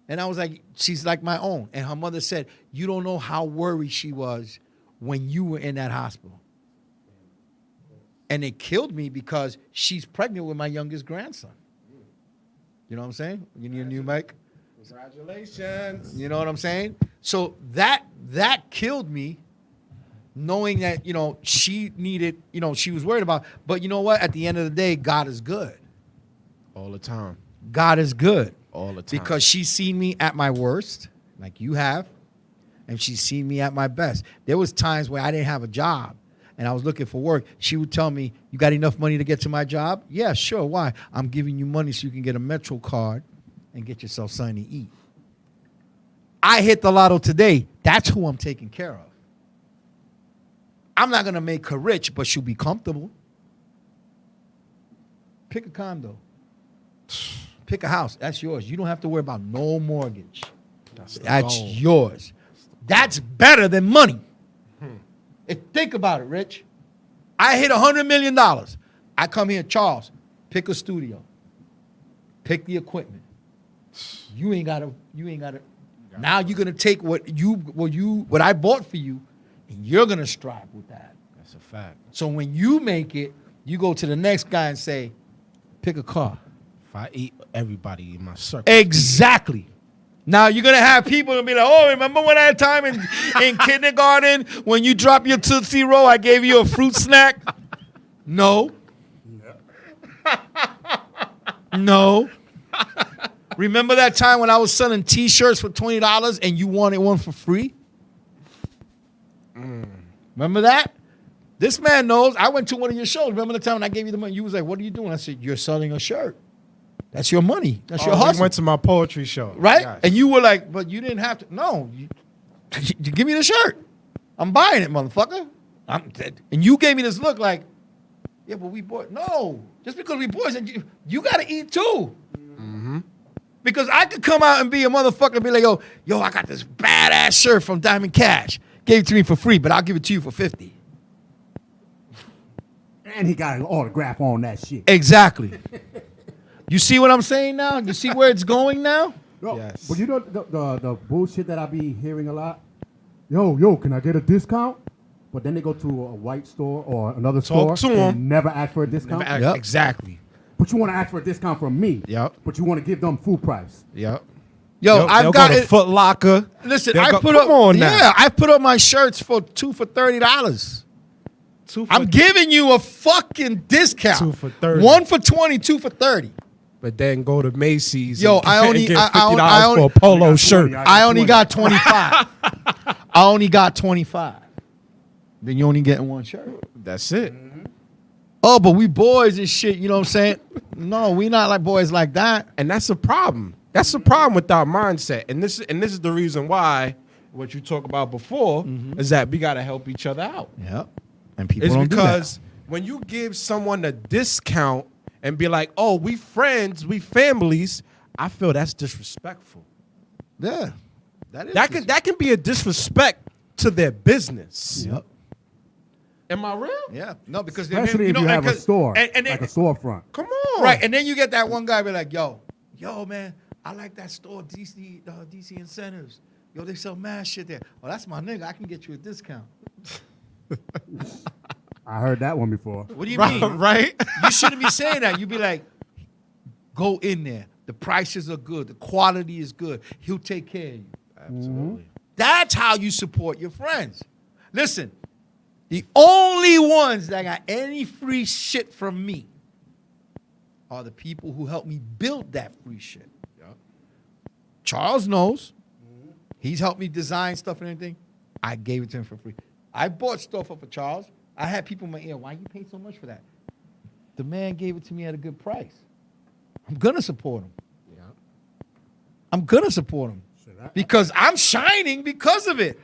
And I was like, she's like my own. And her mother said, you don't know how worried she was when you were in that hospital. And it killed me because she's pregnant with my youngest grandson. You know what I'm saying? You need a new mic? Congratulations. You know what I'm saying? So that killed me, knowing that, she needed, she was worried about. But you know what? At the end of the day, God is good. All the time. God is good. All the time. Because she's seen me at my worst, like you have, and she's seen me at my best. There was times where I didn't have a job and I was looking for work. She would tell me, you got enough money to get to my job? Yeah, sure. Why? I'm giving you money so you can get a Metro card and get yourself something to eat. I hit the lotto today. That's who I'm taking care of. I'm not going to make her rich, but she'll be comfortable. Pick a condo. Pick a house. That's yours. You don't have to worry about no mortgage. That's goal. yours. That's better than money. Think about it, Rich. I hit $100 million. I come here, Charles, pick a studio. Pick the equipment. You ain't gotta. Now you're gonna take what I bought for you, and you're gonna strive with that. That's a fact. So when you make it, you go to the next guy and say, pick a car. If I eat everybody in my circle. Exactly. Now you're gonna have people gonna be like, oh, remember when that time in kindergarten when you dropped your Tootsie Roll, I gave you a fruit snack? No. No. Remember that time when I was selling T-shirts for $20 and you wanted one for free? Remember that? This man knows. I went to one of your shows. Remember the time when I gave you the money? You was like, what are you doing? I said, you're selling a shirt. That's your money. That's your hustle. We went to my poetry show. Right? Yes. And you were like, but you didn't have to. No. You give me the shirt. I'm buying it, motherfucker. And you gave me this look like, yeah, but we boys. No. Just because we boys, and you got to eat too. Because I could come out and be a motherfucker and be like, yo, I got this badass shirt from Diamond Cash. Gave it to me for free, but I'll give it to you for 50. And he got an autograph on that shit. Exactly. You see what I'm saying now? You see where it's going now? Yo, Yes. But you know the bullshit that I be hearing a lot? Yo, can I get a discount? But then they go to a white store or another Talk store to 'em. and never ask for a discount. Yep. Exactly. But you want to ask for a discount from me. Yep. But you want to give them full price. Yep. Yo, I've got go to it. Foot Locker. Listen, They'll I go- put come up. on now. Yeah, I put up my shirts for $2 for $30. I'm giving you a fucking discount. 2 for 30. 1 for 20, 2 for 30. But then go to Macy's. Yo, and, I only- and get I $50 only- for a polo shirt. I only got 25. I only got 25. Then you only getting one shirt. That's it. Oh, but we boys and shit. You know what I'm saying? No, we not like boys like that. And that's a problem. That's the problem with our mindset. And this is the reason why what you talked about before is that we got to help each other out. Yep. And people It's don't because when you give someone a discount and be like, "Oh, we friends, we families," I feel that's disrespectful. do that. Yeah. That can be a disrespect to their business. Yep. Am I real? Yeah. No, because Especially if you have a store, and then, like a storefront. Come on. right, and then you get that one guy be like, yo, man, I like that store, DC Incentives. Yo, they sell mad shit there. Oh, that's my nigga. I can get you a discount. I heard that one before. What do you Right, mean? right? You shouldn't be saying that. You'd be like, go in there. The prices are good. The quality is good. He'll take care of you. Absolutely. That's how you support your friends. Listen, the only ones that got any free shit from me are the people who helped me build that free shit. Yep. Charles knows. He's helped me design stuff and everything. I gave it to him for free. I bought stuff up for Charles. I had people in my ear, why you pay so much for that? The man gave it to me at a good price. I'm going to support him. Yep. I'm going to support him. Because I'm shining because of it.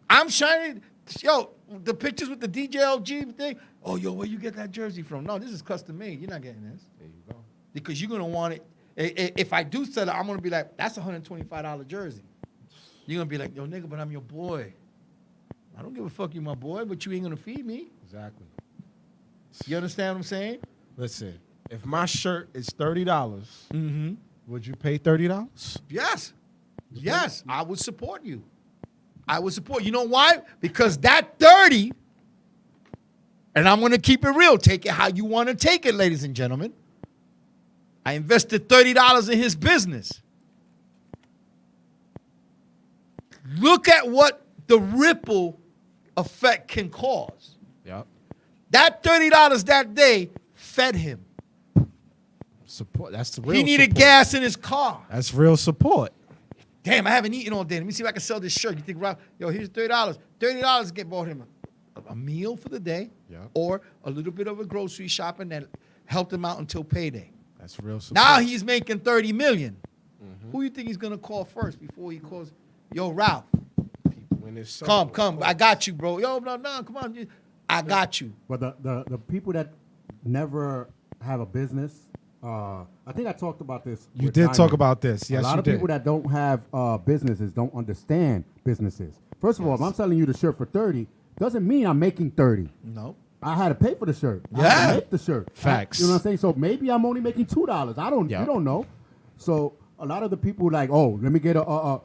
I'm shining. Yo, the pictures with the DJLG thing. Oh, yo, where you get that jersey from? No, this is custom made. You're not getting this. There you go. Because you're going to want it. If I do sell it, I'm going to be like, that's a $125 jersey. You're going to be like, yo, nigga, but I'm your boy. I don't give a fuck you my boy, but you ain't going to feed me. Exactly. You understand what I'm saying? Listen, if my shirt is $30, would you pay $30? Yes. Yes, I would support you. I would support. You know why? Because that 30, and I'm going to keep it real. Take it how you want to take it, ladies and gentlemen. I invested $30 in his business. Look at what the ripple effect can cause. Yep. That $30 that day fed him. Support. That's the real He needed support. gas in his car. That's real support. Damn, I haven't eaten all day. Let me see if I can sell this shirt. You think, Rob, yo, here's $30. $30 get bought him a meal for the day, Yeah. or a little bit of a grocery shopping that helped him out until payday. That's real support. Now he's making $30 million. Who you think he's gonna call first before he calls? Yo, Ralph, When it's come. I got you, bro. Yo, no, come on. I got you. But the people that never have a business, I think I talked about this. You with did talk Diamond. about this. Yes, a lot you of did. people that don't have businesses don't understand businesses. First of all, if I'm selling you the shirt for 30, doesn't mean I'm making 30. No. I had to pay for the shirt. I had Yeah. to make the shirt. Facts. You know what I'm saying? So maybe I'm only making $2. Yeah. You don't know. So a lot of the people like, oh, let me get a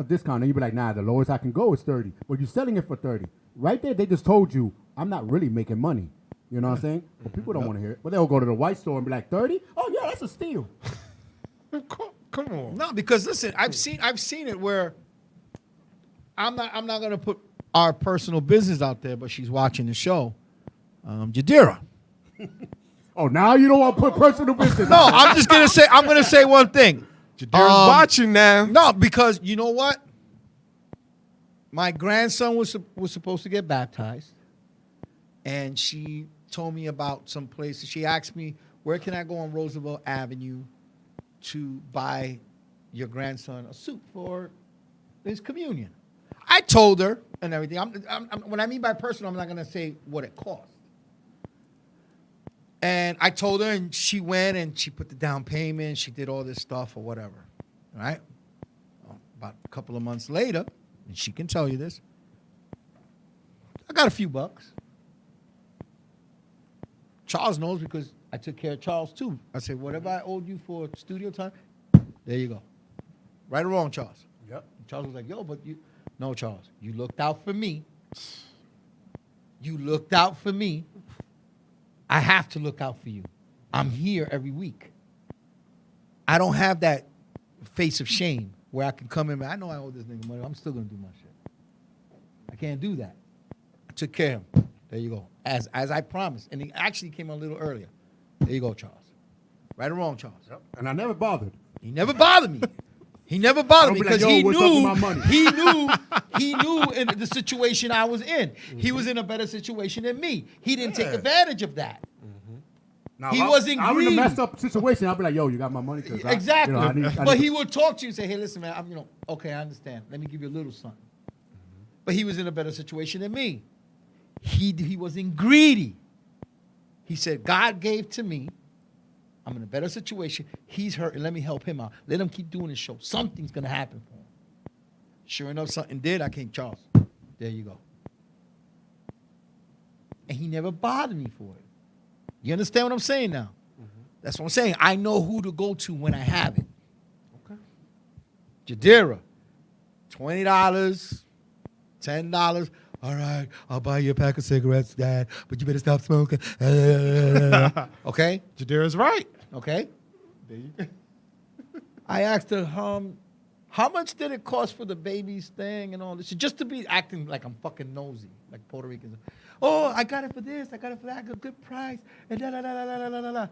discount, and you be like, nah, the lowest I can go is 30. But you're selling it for 30. Right there, they just told you I'm not really making money. You know what I'm saying? But people don't want to hear it. But they'll go to the white store and be like, 30? Oh yeah, that's a steal. Come on. No, because listen, I've seen it where I'm not gonna put our personal business out there, but she's watching the show. Jadira. Oh, now you don't want to put personal business. No, I'm gonna say one thing. Jadira's watching now. No, because you know what? My grandson was supposed to get baptized, and she told me about some places. She asked me, where can I go on Roosevelt Avenue to buy your grandson a suit for his communion? I told her and everything. When I mean by personal, I'm not going to say what it cost. And I told her, and she went and she put the down payment. She did all this stuff or whatever, right? Well, about a couple of months later, and she can tell you this, I got a few bucks. Charles knows because I took care of Charles too. I said, whatever I owed you for studio time, there you go. Right or wrong, Charles? Yep. Charles was like, yo, but you, no, Charles, you looked out for me. You looked out for me. I have to look out for you. I'm here every week. I don't have that face of shame where I can come in, I know I owe this nigga money. I'm still going to do my shit. I can't do that. I took care of him. There you go. As I promised. And he actually came a little earlier. There you go, Charles. Right or wrong, Charles? Yep. And I never bothered. He never bothered me. He never bothered me I'll be like, because "Yo, he what's up with knew my money?" he knew in the situation I was in. He was in a better situation than me. He didn't take advantage of that. Now, He if wasn't I'm in greedy. a messed up situation. I'll be like, yo, you got my money? Exactly. I need But he would talk to you and say, hey, listen, man, okay, I understand. Let me give you a little something. But he was in a better situation than me. He wasn't greedy. He said, God gave to me. I'm in a better situation. He's hurt, and let me help him out. Let him keep doing his show. Something's going to happen for him. Sure enough, something did. I came, Charles. There you go. And he never bothered me for it. You understand what I'm saying now? That's what I'm saying. I know who to go to when I have it. Okay. Jadira, $20, $10. All right, I'll buy you a pack of cigarettes, Dad, but you better stop smoking. Okay? Jadira's right. Okay? There you go. I asked her, how much did it cost for the baby's thing and all this? Just to be acting like I'm fucking nosy, like Puerto Ricans. Oh, I got it for this, I got it for that, I got a good price, and da da da da da da da da.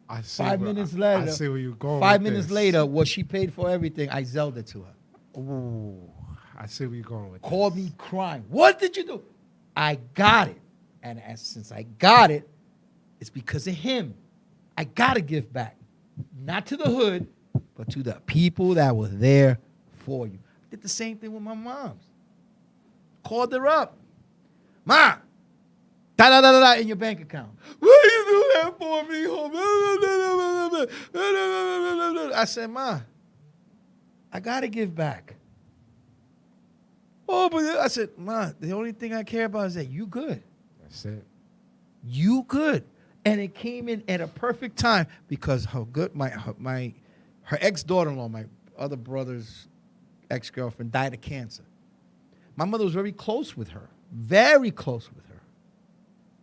I see 5 where- minutes later. I see where you're going. 5 with minutes this. later, what she paid for everything, I zelled it to her. Ooh, I see where you're going with Called me crying. What did you do? I got it. And since I got it, it's because of him. I got to give back. Not to the hood, but to the people that were there for you. I did the same thing with my mom's. Called her up. Ma, da-da-da-da-da in your bank account. What you do that for me? I said, Ma, I got to give back. Oh, but I said, Ma, the only thing I care about is that you good. That's it. You good. And it came in at a perfect time because her ex-daughter-in-law, my other brother's ex-girlfriend, died of cancer. My mother was very close with her. Very close with her.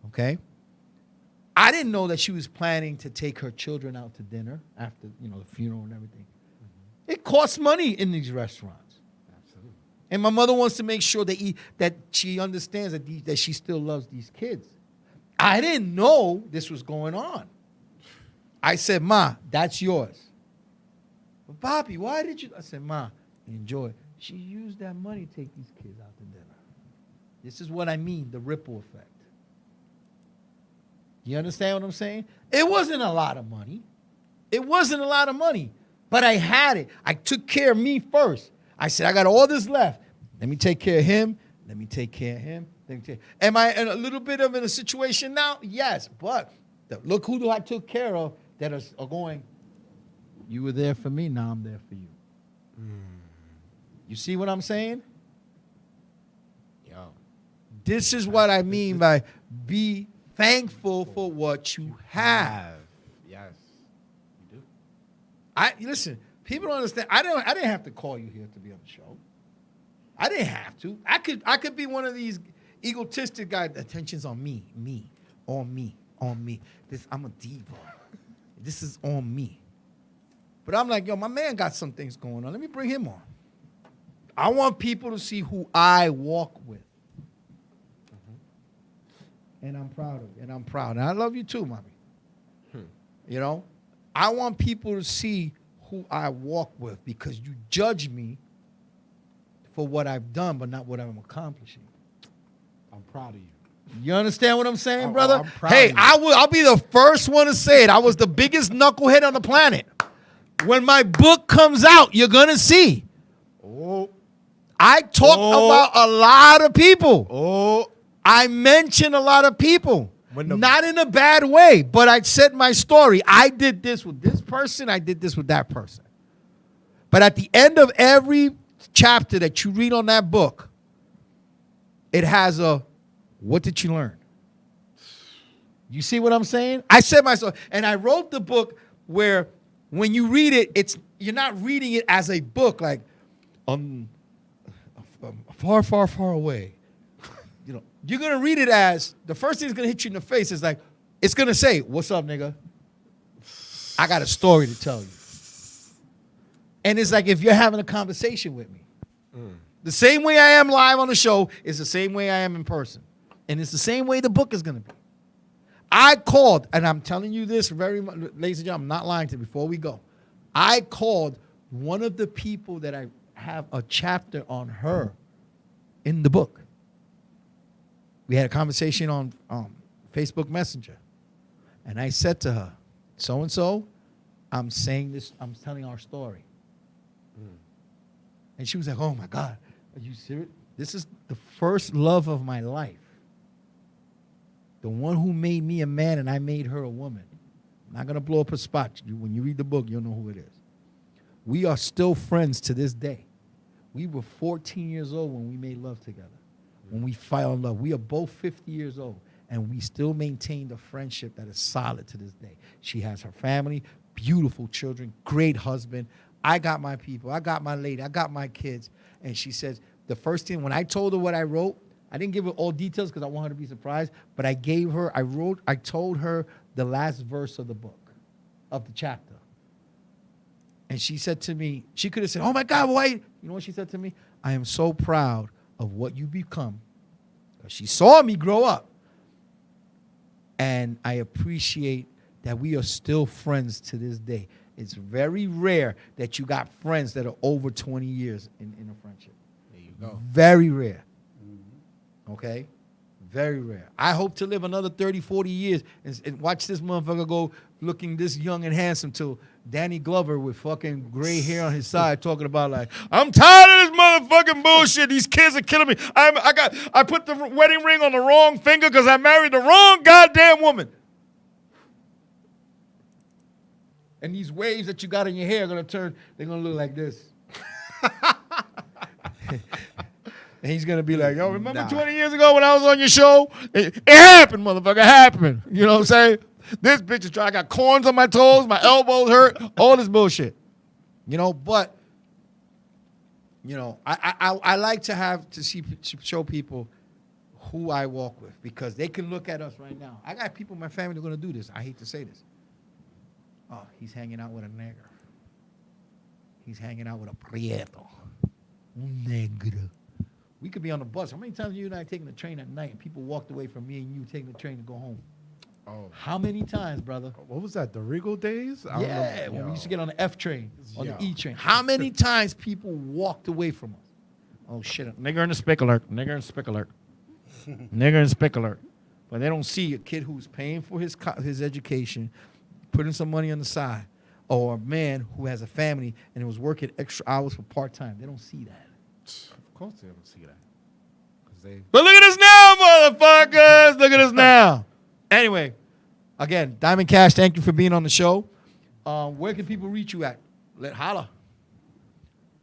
Okay? I didn't know that she was planning to take her children out to dinner after, the funeral and everything. It costs money in these restaurants. Absolutely. And my mother wants to make sure that she understands that she still loves these kids. I didn't know this was going on. I said, Ma, that's yours. But Bobby, why did you? I said, Ma, enjoy. She used that money to take these kids out to dinner. This is what I mean, the ripple effect. You understand what I'm saying? It wasn't a lot of money. It wasn't a lot of money. But I had it. I took care of me first. I said, I got all this left. Let me take care of him. Let me take care of him. Am I in a little bit of in a situation now? Yes. But look who I took care of that are going, you were there for me, now I'm there for you. You see what I'm saying? Yo. This is what I mean by be thankful for what you have. Yes. You do. Listen, people don't understand. I didn't have to call you here to be on the show. I didn't have to. I could be one of these egotistic guys. Attention's on me. I'm a diva. This is on me. But I'm like, yo, my man got some things going on. Let me bring him on. I want people to see who I walk with. And I'm proud of it. And I'm proud. And I love you too, mommy. You know? I want people to see who I walk with because you judge me for what I've done, but not what I'm accomplishing. I'm proud of you. You understand what I'm saying, Oh, brother? I'm proud Hey, of you. I'll be the first one to say it. I was the biggest knucklehead on the planet. When my book comes out, you're going to see. Oh, I talk about a lot of people. oh. I mention a lot of people. When the- Not in a bad way, but I said my story. I did this with this person. I did this with that person. But at the end of every chapter that you read on that book, it has a, what did you learn? You see what I'm saying? I said myself, and I wrote the book where when you read it, you're not reading it as a book like, far, far, far away. You know, you're gonna read it as the first thing that's gonna hit you in the face is like, it's gonna say, "What's up, nigga? I got a story to tell you." And it's like if you're having a conversation with me. The same way I am live on the show is the same way I am in person. And it's the same way the book is gonna be. I called, and I'm telling you this very much, ladies and gentlemen, I'm not lying to you before we go. I called one of the people that I have a chapter on her in the book. We had a conversation on Facebook Messenger. And I said to her, so-and-so, I'm saying this, I'm telling our story. And she was like, oh my God, are you serious? This is the first love of my life. The one who made me a man and I made her a woman. I'm not going to blow up a spot. When you read the book, you'll know who it is. We are still friends to this day. We were 14 years old when we made love together. When we fell in love. We are both 50 years old. And we still maintain the friendship that is solid to this day. She has her family, beautiful children, great husband. I got my people. I got my lady. I got my kids. And she says, the first thing, when I told her what I wrote, I didn't give her all details because I want her to be surprised, but I told her the last verse of the book, of the chapter. And she said to me, she could have said, oh my God, why? You know what she said to me? I am so proud of what you become. Because she saw me grow up. And I appreciate that we are still friends to this day. It's very rare that you got friends that are over 20 years in a friendship. There you go. Very rare. Okay? Very rare. I hope to live another 30, 40 years and watch this motherfucker go looking this young and handsome till Danny Glover with fucking gray hair on his side talking about like, I'm tired of this motherfucking bullshit. These kids are killing me. I put the wedding ring on the wrong finger because I married the wrong goddamn woman. And these waves that you got in your hair are going to turn, they're going to look like this. And he's going to be like, yo, remember 20 years ago when I was on your show? It happened, motherfucker. It happened. You know what I'm saying? This bitch is trying. I got corns on my toes. My elbows hurt. All this bullshit. You know, but, you know, I like to show people who I walk with because they can look at us right now. I got people in my family that are going to do this. I hate to say this. Oh, he's hanging out with a nigger. He's hanging out with a prieto. Un negro. We could be on the bus. How many times you and I taking the train at night and people walked away from me and you taking the train to go home? Oh, How many times, brother? what was that? The Regal days? I Yeah, remember- when we yo. used to get on the F train, on Yo. the E train. How many times people walked away from us? Oh, shit. Nigger in the spick alert. Nigger in the spick alert. Nigger in the spick alert. But they don't see a kid who's paying for his education, putting some money on the side, or a man who has a family and was working extra hours for part-time. They don't see that. Of course they don't see that. 'Cause they But look at us now, motherfuckers. Look at us now. Anyway, again, Diamond Cash, thank you for being on the show. Where can people reach you at? Holla.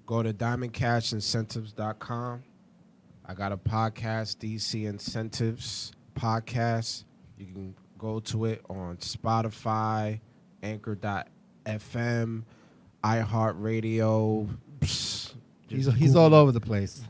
go to diamondcashincentives.com. I got a podcast, DC Incentives Podcast. You can go to it on Spotify, Anchor.fm, iHeartRadio. He's all over the place.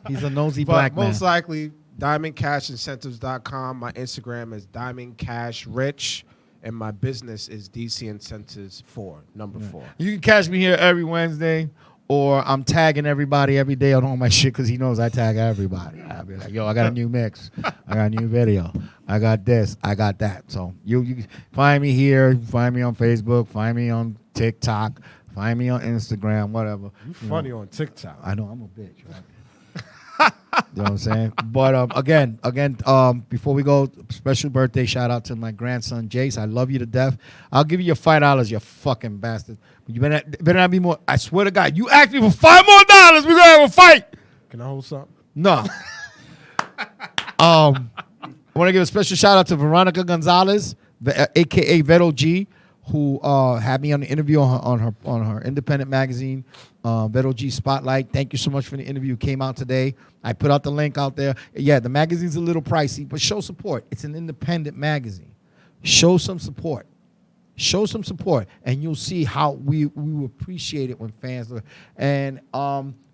He's a nosy But black man. most likely, diamondcashincentives.com. My Instagram is diamondcashrich. and my business is DC Incentives 4, number 4. You can catch me here every Wednesday, or I'm tagging everybody every day on all my shit because he knows I tag everybody. I'll be like, yo, I got a new mix. I got a new video. I got this. I got that. So you find me here. Find me on Facebook. Find me on TikTok. Find me on Instagram, whatever. You funny on TikTok. I know I'm a bitch, right? You know what I'm saying? But again, before we go, special birthday shout out to my grandson Jace. I love you to death. I'll give you your $5, you fucking bastard. But you better not be more. I swear to God, you ask me for $5 more, we're gonna have a fight. Can I hold something? No. I want to give a special shout out to Veronica Gonzalez, aka Vero G, who had me on the interview on her independent magazine, Vero G Spotlight. Thank you so much for the interview. Came out today. I put out the link out there. Yeah, the magazine's a little pricey, but show support. It's an independent magazine. Show some support. Show some support, and you'll see how we appreciate it when fans look. And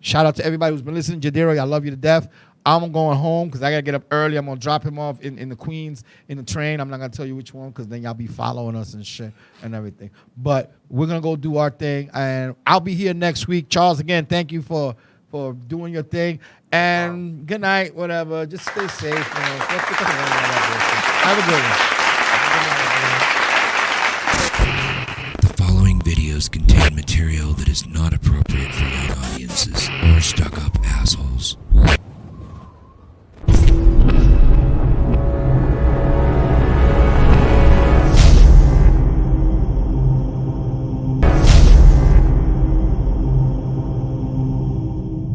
shout out to everybody who's been listening. Jadiro, I love you to death. I'm going home because I got to get up early. I'm going to drop him off in the Queens in the train. I'm not going to tell you which one because then y'all be following us and shit and everything. But we're going to go do our thing, and I'll be here next week. Charles, again, thank you for doing your thing. And good night, whatever. Just stay safe. Have a good one. The following videos contain material that is not appropriate for young audiences.